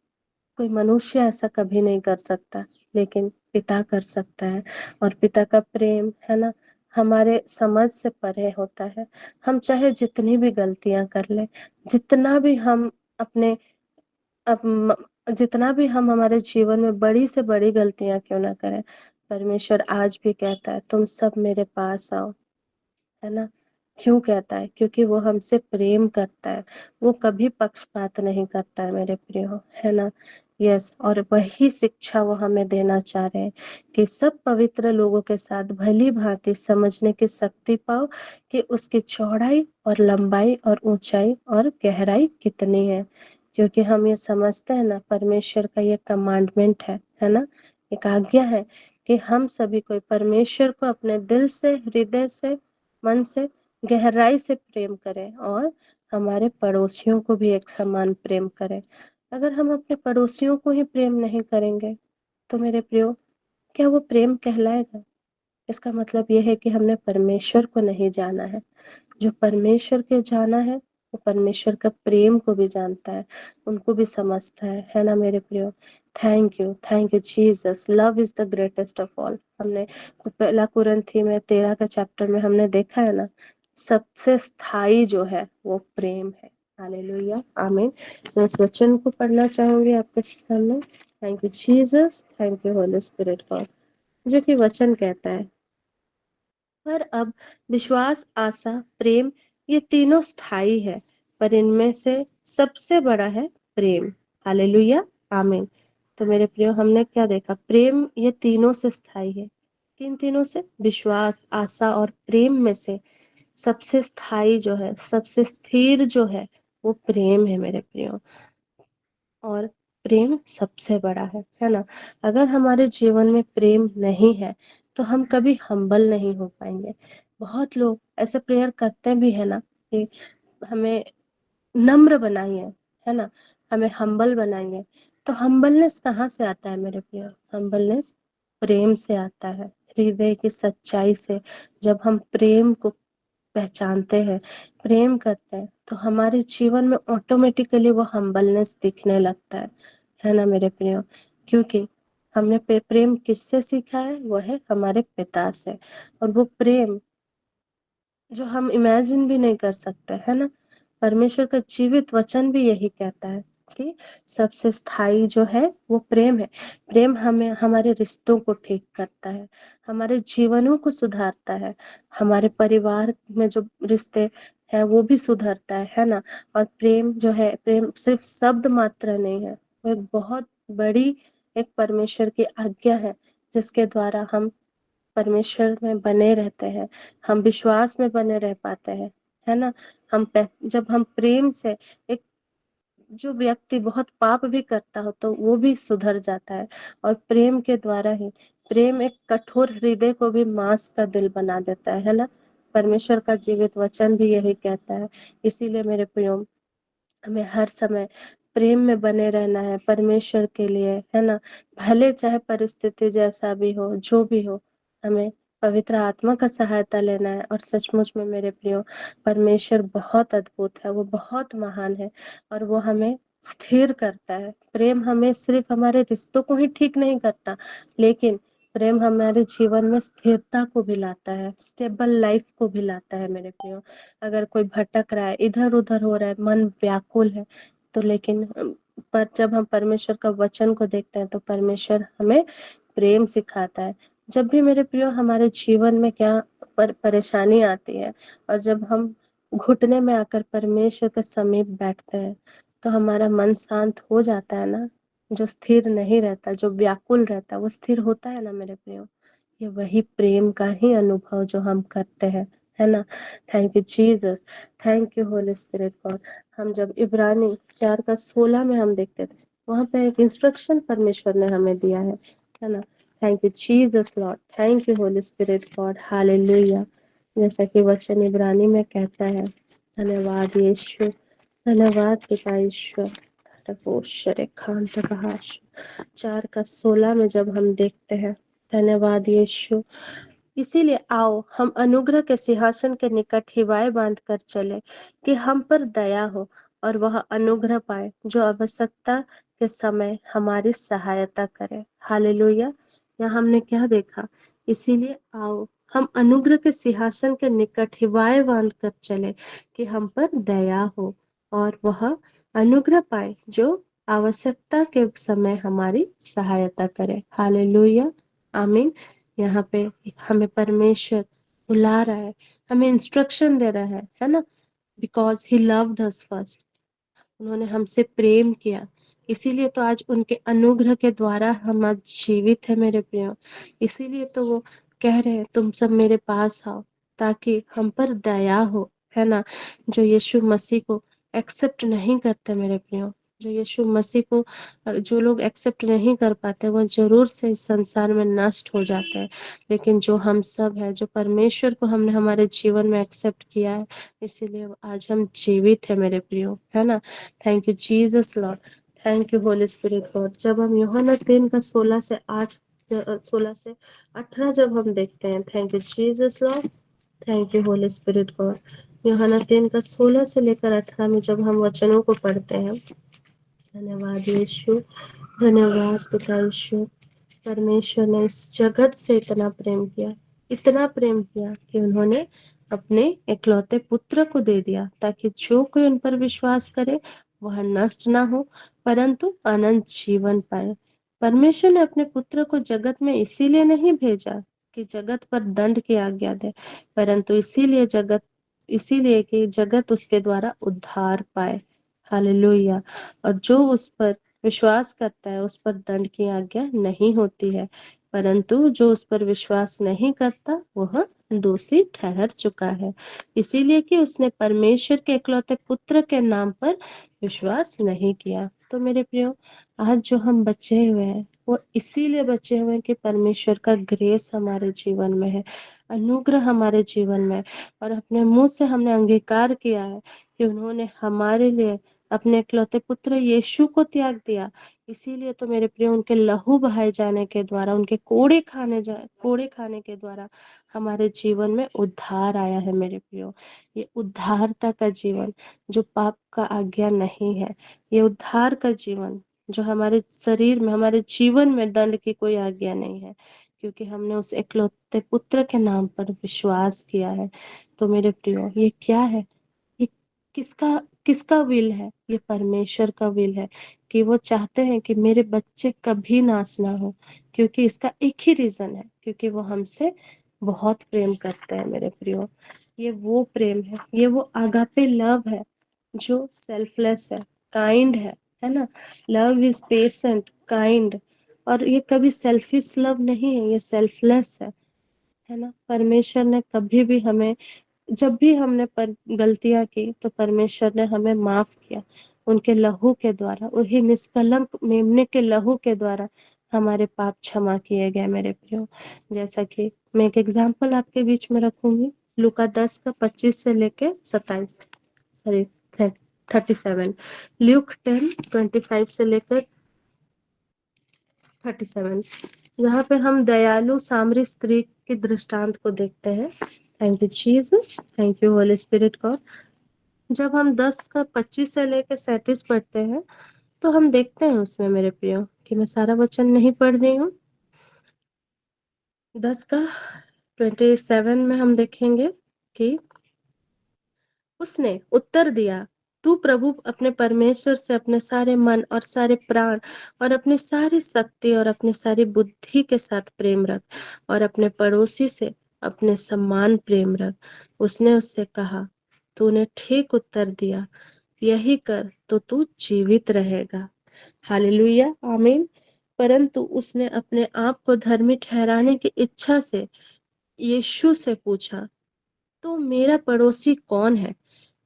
कोई मनुष्य ऐसा कभी नहीं कर सकता, लेकिन पिता कर सकता है। और पिता का प्रेम, है ना, हमारे समझ से परे होता है। हम चाहे जितनी भी गलतियां कर ले, जितना भी हम अपने जितना भी हम हमारे जीवन में बड़ी से बड़ी गलतियां क्यों ना करें, परमेश्वर आज भी कहता है तुम सब मेरे पास आओ, है ना। क्यों कहता है, क्योंकि वो हमसे प्रेम करता है, वो कभी पक्षपात नहीं करता है मेरे प्रियो, है ना। यस, और वही शिक्षा वो हमें देना चाह रहे हैं कि सब पवित्र लोगों के साथ भली भांति समझने की शक्ति पाओ कि उसकी चौड़ाई और लंबाई और ऊंचाई और गहराई कितनी है। क्योंकि हम ये समझते हैं ना, परमेश्वर का ये कमांडमेंट है ना, एक आज्ञा है कि हम सभी को परमेश्वर को अपने दिल से, हृदय से, मन से, गहराई से प्रेम करें और हमारे पड़ोसियों को भी एक समान प्रेम करें। अगर हम अपने पड़ोसियों को ही प्रेम नहीं करेंगे तो मेरे प्रियो, क्या वो प्रेम कहलाएगा? इसका मतलब ये है कि हमने परमेश्वर को नहीं जाना है। जो परमेश्वर के जाना है वो परमेश्वर का प्रेम को भी जानता है, उनको भी समझता है ना मेरे प्रियो? Thank you Jesus, love is the greatest of all. हमने पहला कुरिन्थी में 13 का चैप्टर में हमने देखा है ना, सबसे स्थायी जो है वो प्रेम है। हालेलुया, आमीन। मैं इस वचन को पढ़ना चाहूंगी आपके सामने। Thank you Jesus, thank you Holi spirit God. जो कि वचन कहता है, पर अब विश्वास, आशा, प्रेम, ये तीनों स्थायी है, पर इनमें से सबसे बड़ा है प्रेम। हालेलुया, आमीन। तो मेरे प्रियो, हमने क्या देखा? प्रेम ये तीनों से स्थायी है। किन तीनों से? विश्वास, आशा और प्रेम में से सबसे स्थायी जो है, सबसे स्थिर जो वो प्रेम है मेरे प्रियो। और प्रेम सबसे बड़ा है ना? अगर हमारे जीवन में प्रेम नहीं है तो हम कभी हम्बल नहीं हो पाएंगे। बहुत लोग ऐसे प्रेयर करते भी है ना कि हमें नम्र बनाइए, है ना, हमें हम्बल बनाइए। तो हम्बलनेस कहाँ से आता है मेरे प्रिय? हम्बलनेस प्रेम से आता है, हृदय की सच्चाई से। जब हम प्रेम को पहचानते हैं, प्रेम करते हैं, तो हमारे जीवन में ऑटोमेटिकली वो हम्बलनेस दिखने लगता है ना मेरे प्रियो? क्योंकि हमने प्रेम किससे सीखा है? वो है हमारे पिता से। और वो प्रेम जो हम इमेजिन भी नहीं कर सकते, है ना? परमेश्वर का जीवित वचन भी यही कहता है कि सबसे स्थायी जो है वो प्रेम है। प्रेम हमें हमारे रिश्तों को ठीक करता है, हमारे जीवनों को सुधारता है, हमारे परिवार में जो रिश्ते हैं वो भी सुधरता है ना? और प्रेम जो है, प्रेम सिर्फ शब्द मात्र नहीं है, वो एक बहुत बड़ी एक परमेश्वर की आज्ञा है, जिसके द्वारा हम परमेश्वर में बने रहते हैं, हम विश्वास में बने रह पाते हैं, है ना? जब हम प्रेम से, एक जो व्यक्ति बहुत पाप भी करता हो तो वो भी सुधर जाता है। और प्रेम के द्वारा ही, प्रेम एक कठोर हृदय को भी मांस का दिल बना देता है ना? परमेश्वर का जीवित वचन भी यही कहता है। इसीलिए मेरे प्रियो, हमें हर समय प्रेम में बने रहना है परमेश्वर के लिए, है ना? भले चाहे परिस्थिति जैसा भी हो, जो भी हो, हमें पवित्र आत्मा का सहायता लेना है। और सचमुच में मेरे प्रियो, परमेश्वर बहुत अद्भुत है, वो बहुत महान है, और वो हमें स्थिर करता है। प्रेम हमें सिर्फ हमारे रिश्तों को ही ठीक नहीं करता, लेकिन प्रेम हमारे जीवन में स्थिरता को भी लाता है, स्टेबल लाइफ को भी लाता है मेरे प्रियो। अगर कोई भटक रहा है, इधर उधर हो रहा है, मन व्याकुल है, तो लेकिन पर जब हम परमेश्वर का वचन को देखते हैं तो परमेश्वर हमें प्रेम सिखाता है। जब भी मेरे प्रियो हमारे जीवन में क्या परेशानी आती है, और जब हम घुटने में आकर परमेश्वर के समीप बैठते हैं, तो हमारा मन शांत हो जाता है ना? जो स्थिर नहीं रहता, जो व्याकुल रहता है, वो स्थिर होता है ना मेरे प्रियो? ये वही प्रेम का ही अनुभव जो हम करते हैं, है ना? Thank you Jesus, thank you Holi spirit God. हम जब इब्रानी 4:16 में हम देखते थे, वहां पे एक इंस्ट्रक्शन परमेश्वर ने हमें दिया है ना? Thank you Jesus Lord, thank you Holi spirit God, hallelujah. जैसा कि वचन इब्रानी में कहता है, धन्यवाद यीशु, धन्यवाद पिता ईश्वर। 4:16 में जब हम देखते हैं, धन्यवाद यीशु। इसीलिए आओ हम अनुग्रह के सिंहासन के निकट हिवाएं बांध कर चले, कि हम पर दया हो और वह अनुग्रह पाए, जो आवश्यकता के समय हमारी सहायता करे। हालेलुया। यहाँ हमने क्या देखा? इसीलिए आओ हम अनुग्रह के सिंहासन के निकट हिवाएं बांध कर चले, कि हम पर दया हो और वह अनुग्रह पाए, जो आवश्यकता के समय हमारी सहायता करे। हालेलुया, आमीन। यहाँ पे हमें परमेश्वर बुला रहा है, हमें इंस्ट्रक्शन दे रहा है ना? Because he loved us first, उन्होंने हमसे प्रेम किया, इसीलिए तो आज उनके अनुग्रह के द्वारा हम आज जीवित है मेरे प्रियो। इसीलिए तो वो कह रहे हैं, तुम सब मेरे पास आओ, ताकि हम पर दया हो, है ना? जो यीशु मसीह को एक्सेप्ट नहीं करते मेरे प्रियो, जो यीशु मसीह को जो लोग एक्सेप्ट नहीं कर पाते वो जरूर से इस संसार में नष्ट हो जाते हैं, लेकिन जो हम सब है, जो परमेश्वर को हमने हमारे जीवन में एक्सेप्ट किया है, इसीलिए आज हम जीवित है मेरे प्रियो, है ना। Thank you Jesus Lord, thank you Holi spirit God. जब हम यूहन्ना 3 का 16 से 18 जब हम देखते हैं, thank you Jesus Lord, thank you Holi spirit God. यूहन्ना 3 का 16 से लेकर 18 में जब हम वचनों को पढ़ते हैं, धन्यवाद यीशु, धन्यवाद पिता यीशु। परमेश्वर ने इस जगत से इतना प्रेम किया, इतना प्रेम किया कि उन्होंने अपने इकलौते पुत्र को दे दिया, ताकि जो कोई उन पर विश्वास करे वह नष्ट ना हो परंतु अनंत जीवन पाए। परमेश्वर ने अपने पुत्र को जगत में इसीलिए नहीं भेजा कि जगत पर दंड की आज्ञा दे, परंतु इसीलिए कि जगत उसके द्वारा उद्धार पाए। हालेलुया। और जो उस पर विश्वास करता है उस पर दंड की आज्ञा नहीं होती है, परंतु जो उस पर विश्वास नहीं करता वह दोषी ठहर चुका है, इसीलिए कि उसने परमेश्वर के इकलौते पुत्र के नाम पर विश्वास नहीं किया। तो मेरे प्रियो, आज जो हम बचे हुए हैं वो इसीलिए बचे हुए हैं कि परमेश्वर का ग्रेस हमारे जीवन में है, अनुग्रह हमारे जीवन में है, और अपने मुंह से हमने अंगीकार किया है कि उन्होंने हमारे लिए अपने इकलौते पुत्र यीशु को त्याग दिया। इसीलिए तो मेरे प्रिय, उनके लहू बहाए जाने के द्वारा, उनके कोड़े खाने के द्वारा हमारे जीवन में उद्धार आया है मेरे प्रियो। ये उद्धारता का जीवन जो पाप का आज्ञा नहीं है, ये उद्धार का जीवन जो हमारे शरीर में, हमारे जीवन में दंड की कोई आज्ञा नहीं है, क्योंकि हमने उस इकलौते पुत्र के नाम पर विश्वास किया है। तो मेरे प्रियो, ये क्या है? ये किसका किसका विल है? ये परमेश्वर का विल है कि वो चाहते हैं कि मेरे बच्चे कभी नाश ना हो, क्योंकि इसका एक ही रीजन है, क्योंकि वो हमसे बहुत प्रेम करते हैं मेरे प्रियो। ये वो प्रेम है, ये वो आगापे लव है जो सेल्फलेस है, काइंड है ना। लव इज पेशेंट, काइंड, और ये कभी सेल्फिश लव नहीं है, ये सेल्फलेस है ना। परमेश्वर ने कभी भी हमें, जब भी हमने गलतियां की तो परमेश्वर ने हमें माफ किया, उनके लहू के द्वारा, वही निष्कलंक मेमने के लहू के द्वारा हमारे पाप क्षमा किए गए मेरे प्रियो। जैसा कि मैं एक एग्जांपल आपके बीच में रखूंगी, लूका 10 का 25 से लेके 27, सॉरी 37, ल्यूक 10:25 से लेकर 37, यहाँ पे हम दयालु सामरी स्त्री के दृष्टांत को देखते हैं। Thank you Jesus, thank you Holi spirit God. जब हम 10 का 25 से लेकर 37 पढ़ते हैं तो हम देखते हैं उसमें मेरे प्रियो, कि मैं सारा वचन नहीं पढ़ रही हूँ। 10 का 27 में हम देखेंगे कि उसने उत्तर दिया, तू प्रभु अपने परमेश्वर से अपने सारे मन और सारे प्राण और अपनी सारी शक्ति और अपनी सारी बुद्धि के साथ प्रेम रख, और अपने पड़ोसी से अपने समान प्रेम रख। उसने उससे कहा, तूने ठीक उत्तर दिया, यही कर तो तू जीवित रहेगा। हालेलुया, आमीन। परंतु उसने अपने आप को धर्मी ठहराने की इच्छा से यीशु से पूछा, तो मेरा पड़ोसी कौन है?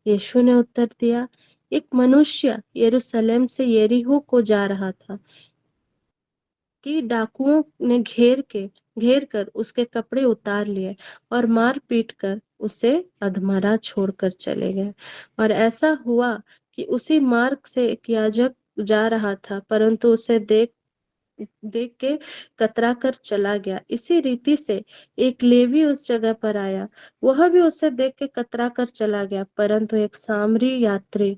यीशु ने उत्तर दिया, एक मनुष्य यरूशलेम से यरीहो को जा रहा था कि डाकुओं ने घेर कर उसके कपड़े उतार लिए और मार पीट कर उसे अधमरा छोड़कर चले गए। और ऐसा हुआ कि उसी मार्ग से एक याजक जा रहा था, परंतु उसे देख के कतरा कर चला गया। इसी रीति से एक लेवी उस जगह पर आया, वह भी उसे देख के कतरा कर चला गया, परंतु एक सामरी यात्री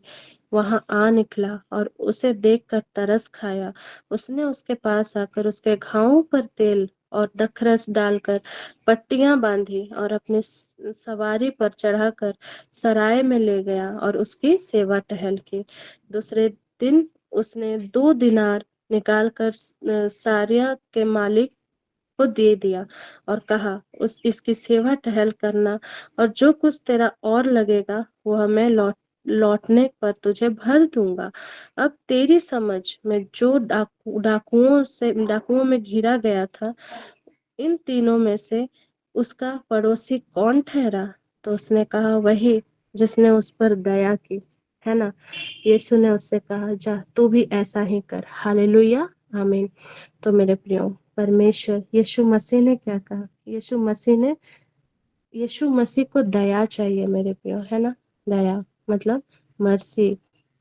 वहां आ निकला और उसे देखकर तरस खाया। उसने उसके पास आकर उसके घावों पर तेल और दखरस डालकर पट्टियां बांधी और अपने सवारी पर चढ़ाकर सराय में ले गया और उसकी सेवा टहल की। दूसरे दिन उसने 2 दिनार निकालकर सारिया के मालिक को दे दिया और कहा, इसकी सेवा टहल करना, और जो कुछ तेरा और लगेगा वह मैं लौटने पर तुझे भर दूंगा। अब तेरी समझ में जो डाकुओं में घिरा गया था, इन तीनों में से उसका पड़ोसी कौन ठहरा? तो उसने कहा, वही जिसने उस पर दया की, है ना। यीशु ने उससे कहा, जा तू भी ऐसा ही कर। हालेलुया, आमीन। तो मेरे प्रियो, परमेश्वर यीशु मसीह ने क्या कहा? यीशु मसीह को दया चाहिए मेरे प्रियो, है ना। दया मतलब मर्सी,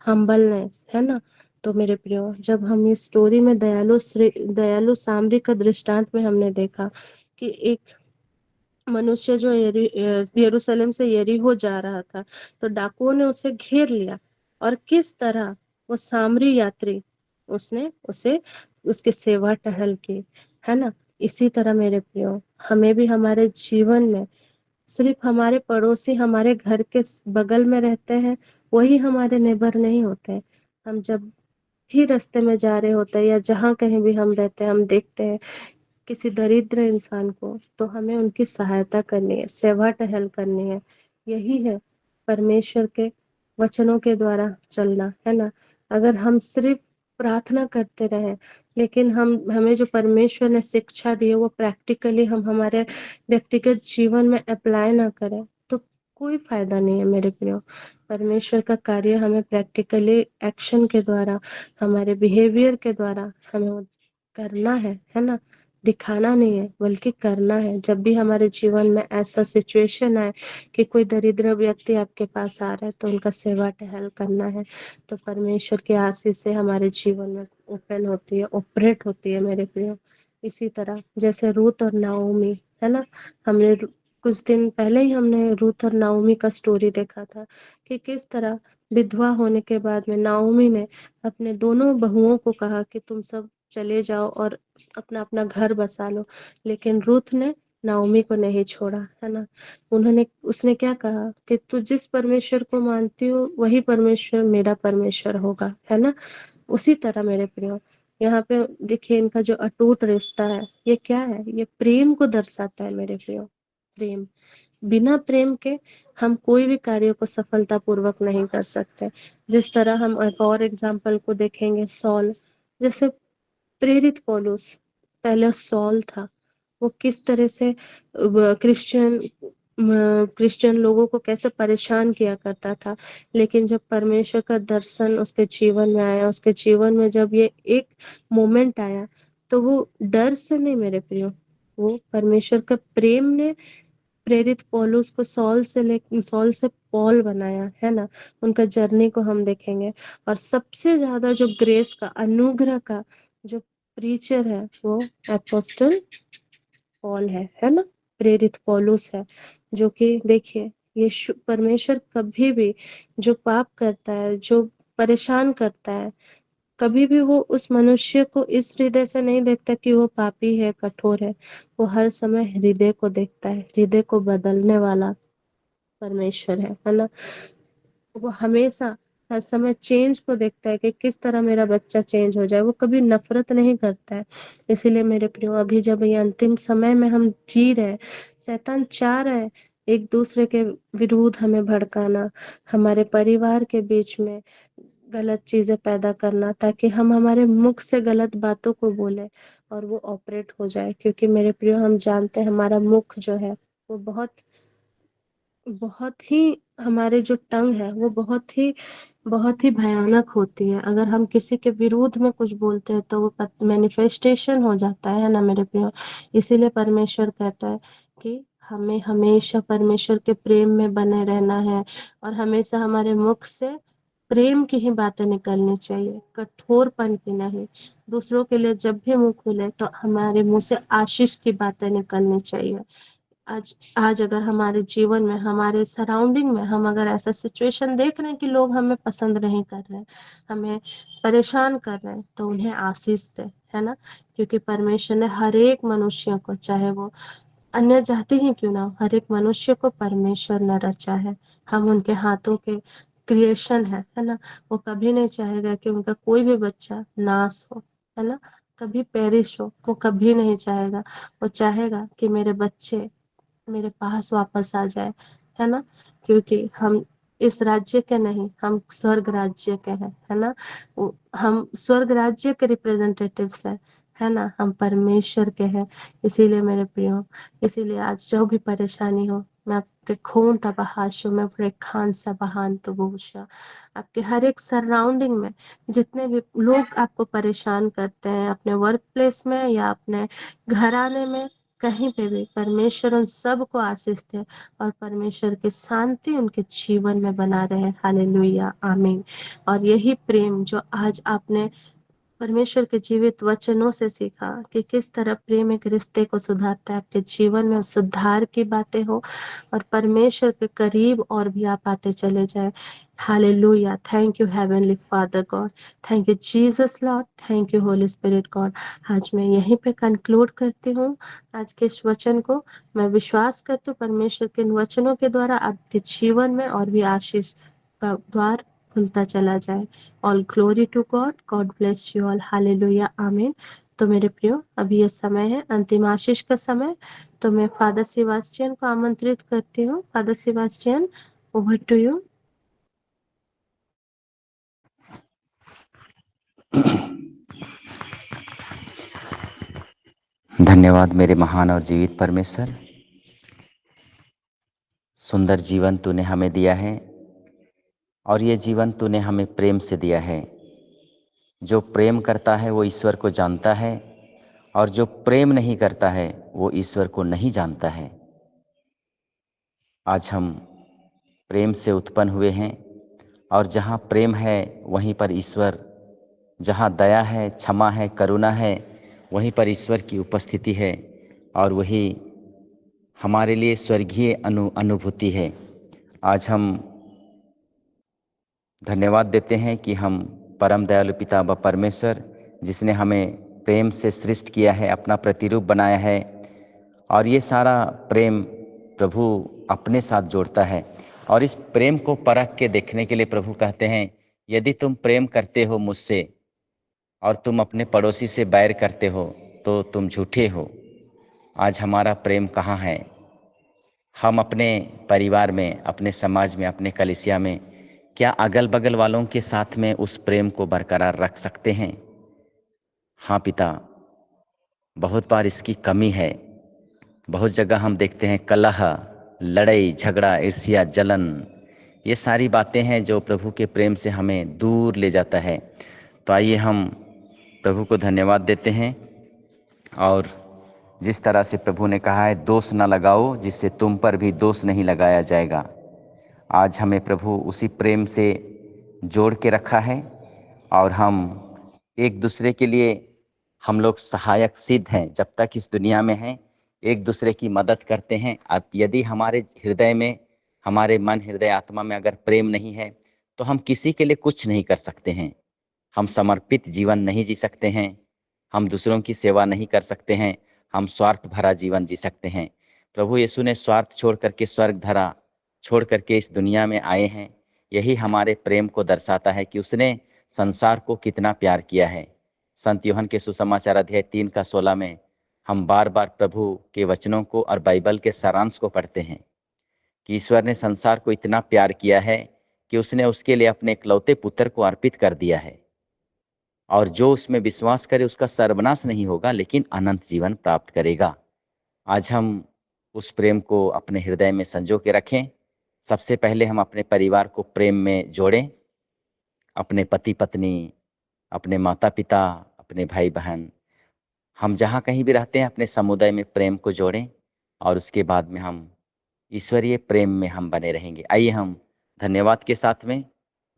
हम्बलनेस, है ना। तो मेरे प्रियो, जब हम ये स्टोरी में दयालु सामरी का दृष्टांत में हमने देखा कि एक मनुष्य जो यरूशलेम से यरीहो जा रहा था, तो डाकुओं ने उसे घेर लिया, और किस तरह वो सामरी यात्री उसने उसे उसकी सेवा टहल की, है ना। इसी तरह मेरे प्रियो, हमें भी हमारे जीवन में सिर्फ हमारे पड़ोसी हमारे घर के बगल में रहते हैं, वही हमारे नेबर नहीं होते। हम जब भी रास्ते में जा रहे होते हैं या जहाँ कहीं भी हम रहते हैं, हम देखते हैं किसी दरिद्र इंसान को, तो हमें उनकी सहायता करनी है, सेवा टहल करनी है। यही है परमेश्वर के वचनों के द्वारा चलना, है ना। अगर हम सिर्फ प्रार्थना करते रहें, लेकिन हमें जो परमेश्वर ने शिक्षा दी है वो प्रैक्टिकली हम हमारे व्यक्तिगत जीवन में अप्लाई ना करें, तो कोई फायदा नहीं है मेरे प्रियो। परमेश्वर का कार्य हमें प्रैक्टिकली एक्शन के द्वारा, हमारे बिहेवियर के द्वारा हमें वो करना है ना। दिखाना नहीं है बल्कि करना है। जब भी हमारे जीवन में ऐसा सिचुएशन आए कि कोई दरिद्र व्यक्ति आपके पास आ रहा है, तो उनका सेवा टहल करना है। तो परमेश्वर की आशीष से हमारे जीवन में ओपन होती है, ऑपरेट होती है मेरे प्रियो। इसी तरह जैसे रूथ और नाओमी, है ना। हमने कुछ दिन पहले ही हमने रूथ और नाओमी का स्टोरी देखा था कि किस तरह विधवा होने के बाद में नाओमी ने अपने दोनों बहुओं को कहा कि तुम सब चले जाओ और अपना अपना घर बसा लो, लेकिन रूथ ने नाओमी को नहीं छोड़ा, है ना। उसने क्या कहा कि तू जिस परमेश्वर को मानती हो वही परमेश्वर मेरा परमेश्वर होगा, है ना। उसी तरह मेरे प्रियो, यहाँ पे देखिए इनका जो अटूट रिश्ता है, ये क्या है? ये प्रेम को दर्शाता है मेरे प्रियो। प्रेम, बिना प्रेम के हम कोई भी कार्य को सफलता पूर्वक नहीं कर सकते। जिस तरह हम एक और एग्जाम्पल को देखेंगे, सॉल, जैसे प्रेरित पौलुस पहले सॉल था, वो किस तरह से क्रिश्चियन लोगों को कैसे परेशान किया करता था, लेकिन जब परमेश्वर का दर्शन उसके जीवन में आया, उसके जीवन में जब ये एक मोमेंट आया, तो वो डर से नहीं मेरे प्रियो, वो परमेश्वर का प्रेम ने प्रेरित पौलुस को सॉल से पॉल बनाया, है ना। उनका जर्नी को हम देखेंगे, और सबसे ज्यादा जो ग्रेस का, अनुग्रह का जो प्रीचर है, वो अपोस्टल पॉल है ना। प्रेरित पौलुस है, जो कि देखिए, ये परमेश्वर कभी भी जो पाप करता है, जो परेशान करता है, कभी भी वो उस मनुष्य को इस हृदय से नहीं देखता कि वो पापी है, कठोर है। वो हर समय हृदय को देखता है, हृदय को बदलने वाला परमेश्वर है ना। वो हमेशा हर समय चेंज को देखता है कि किस तरह मेरा बच्चा चेंज हो जाए। वो कभी नफरत नहीं करता है। इसीलिए मेरे प्रियो, अभी जब ये अंतिम समय में हम जी रहे, शैतान चाह रहा है एक दूसरे के विरुद्ध हमें भड़काना, हमारे परिवार के बीच में गलत चीजें पैदा करना, ताकि हम हमारे मुख से गलत बातों को बोले और वो ऑपरेट हो जाए। क्योंकि मेरे प्रियो, हम जानते हैं हमारा मुख जो है वो बहुत बहुत ही, हमारे जो टंग है वो बहुत ही भयानक होती है। अगर हम किसी के विरोध में कुछ बोलते हैं तो वो मैनिफेस्टेशन हो जाता है ना मेरे प्रियो। इसीलिए परमेश्वर कहता है कि हमें हमेशा परमेश्वर के प्रेम में बने रहना है, और हमेशा हमारे मुख से प्रेम की ही बातें निकलनी चाहिए, कठोरपन की नहीं। दूसरों के लिए जब भी मुंह खुले तो हमारे मुंह से आशीष की बातें निकलनी चाहिए। आज आज अगर हमारे जीवन में, हमारे सराउंडिंग में हम अगर ऐसा सिचुएशन देख रहे हैं कि लोग हमें पसंद नहीं कर रहे हैं, हमें परेशान कर रहे हैं, तो उन्हें आशीष दे, है ना। क्योंकि परमेश्वर ने हर एक मनुष्य को, चाहे वो अन्य जाति ही क्यों ना हो, हर एक मनुष्य को परमेश्वर ने रचा है। हम उनके हाथों के क्रिएशन है ना। वो कभी नहीं चाहेगा कि उनका कोई भी बच्चा नाश हो, है ना, कभी पेरिश हो। वो कभी नहीं चाहेगा। वो चाहेगा कि मेरे बच्चे मेरे पास वापस आ जाए, है ना। क्योंकि हम इस राज्य के नहीं, हम स्वर्ग राज्य के हैं, है ना। हम स्वर्ग राज्य के रिप्रेजेंटेटिव्स हैं, है ना। हम परमेश्वर के हैं। इसीलिए मेरे प्रियो, इसीलिए आज जो भी परेशानी हो, मैं आपके खून तबाहाशो में पूरे खान सबाहान तो बोशा आपके हर एक सराउंडिंग में जितने भी लोग आपको परेशान करते हैं अपने वर्क प्लेस में या अपने घराने में कहीं पे भी परमेश्वर उन सबको आशीष दे और परमेश्वर की शांति उनके जीवन में बना रहे। हालेलुया आमीन। और यही प्रेम जो आज आपने परमेश्वर के जीवित वचनों से सीखा कि किस तरह प्रेम एक रिश्ते को सुधारता है, आपके जीवन में उस सुधार की बातें हो और परमेश्वर के करीब और भी आप आते चले जाए। Hallelujah. Thank you heavenly father God, thank you Jesus Lord, thank you Holi spirit God. आज मैं यहीं पे कंक्लूड करती हूँ आज के इस वचन को। मैं विश्वास करती हूँ परमेश्वर के इन वचनों के द्वारा आपके जीवन में और भी आशीष का द्वार खुलता चला जाए। All glory to God, God bless you all, hallelujah आमीन। तो मेरे प्रियो अभी ये समय है अंतिम आशीष का समय, तो मैं फादर सेबास्टियन को आमंत्रित करती हूँ। Father Sebastian, over to you. धन्यवाद मेरे महान और जीवित परमेश्वर, सुंदर जीवन तूने हमें दिया है और ये जीवन तूने हमें प्रेम से दिया है। जो प्रेम करता है वो ईश्वर को जानता है और जो प्रेम नहीं करता है वो ईश्वर को नहीं जानता है। आज हम प्रेम से उत्पन्न हुए हैं और जहाँ प्रेम है वहीं पर ईश्वर, जहाँ दया है, क्षमा है, करुणा है, वहीं पर ईश्वर की उपस्थिति है और वही हमारे लिए स्वर्गीय अनुभूति है। आज हम धन्यवाद देते हैं कि हम परम दयालु पिता व परमेश्वर जिसने हमें प्रेम से सृष्टि किया है, अपना प्रतिरूप बनाया है और ये सारा प्रेम प्रभु अपने साथ जोड़ता है। और इस प्रेम को परख के देखने के लिए प्रभु कहते हैं, यदि तुम प्रेम करते हो मुझसे और तुम अपने पड़ोसी से बैर करते हो तो तुम झूठे हो। आज हमारा प्रेम कहाँ है? हम अपने परिवार में, अपने समाज में, अपने कलीसिया में क्या अगल बगल वालों के साथ में उस प्रेम को बरकरार रख सकते हैं? हाँ पिता, बहुत बार इसकी कमी है। बहुत जगह हम देखते हैं कलह, लड़ाई झगड़ा, ईर्ष्या, जलन, ये सारी बातें हैं जो प्रभु के प्रेम से हमें दूर ले जाता है। तो आइए हम प्रभु को धन्यवाद देते हैं और जिस तरह से प्रभु ने कहा है दोष न लगाओ जिससे तुम पर भी दोष नहीं लगाया जाएगा, आज हमें प्रभु उसी प्रेम से जोड़ के रखा है और हम एक दूसरे के लिए हम लोग सहायक सिद्ध हैं। जब तक इस दुनिया में हैं एक दूसरे की मदद करते हैं। अब यदि हमारे हृदय में, हमारे मन, हृदय, आत्मा में अगर प्रेम नहीं है तो हम किसी के लिए कुछ नहीं कर सकते हैं। हम समर्पित जीवन नहीं जी सकते हैं, हम दूसरों की सेवा नहीं कर सकते हैं, हम स्वार्थ भरा जीवन जी सकते हैं। प्रभु यीशु ने स्वार्थ छोड़ करके, स्वर्ग धरा छोड़ करके इस दुनिया में आए हैं। यही हमारे प्रेम को दर्शाता है कि उसने संसार को कितना प्यार किया है। संत यूहन्ना के सुसमाचार अध्याय 3 का 16 में हम बार बार प्रभु के वचनों को और बाइबल के सारांश को पढ़ते हैं कि ईश्वर ने संसार को इतना प्यार किया है कि उसने उसके लिए अपने इकलौते पुत्र को अर्पित कर दिया है और जो उसमें विश्वास करे उसका सर्वनाश नहीं होगा लेकिन अनंत जीवन प्राप्त करेगा। आज हम उस प्रेम को अपने हृदय में संजो के रखें। सबसे पहले हम अपने परिवार को प्रेम में जोड़ें, अपने पति पत्नी, अपने माता पिता, अपने भाई बहन, हम जहाँ कहीं भी रहते हैं अपने समुदाय में प्रेम को जोड़ें और उसके बाद में हम ईश्वरीय प्रेम में हम बने रहेंगे। आइए हम धन्यवाद के साथ में,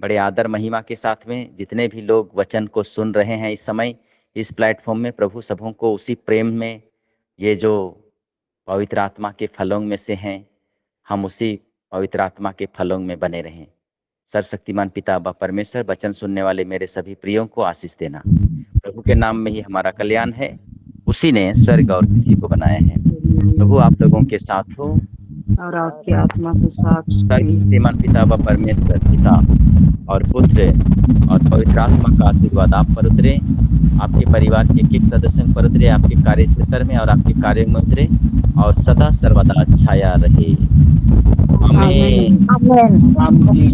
बड़े आदर महिमा के साथ में जितने भी लोग वचन को सुन रहे हैं इस समय इस प्लेटफॉर्म में, प्रभु सबों को उसी प्रेम में, ये जो पवित्र आत्मा के फलों में से हैं, हम उसी पवित्र आत्मा के फलों में बने रहें। सर्वशक्तिमान पिता व परमेश्वर, वचन सुनने वाले मेरे सभी प्रियों को आशीष देना। प्रभु के नाम में ही हमारा कल्याण है, उसी ने स्वर्ग और पृथ्वी को बनाया है। प्रभु आप लोगों के साथ हो और आपकी आत्मा के साथ। सर्वशक्तिमान पिता व परमेश्वर, पिता और पुत्र और पवित्र आत्मा का आशीर्वाद आप पर उतरे, आपके परिवार के एक सदस्यों पर उतरे, आपके कार्य क्षेत्र में और आपके कार्य में उतरे और सदा सर्वदा छाया रहे। आमीन। आमीन।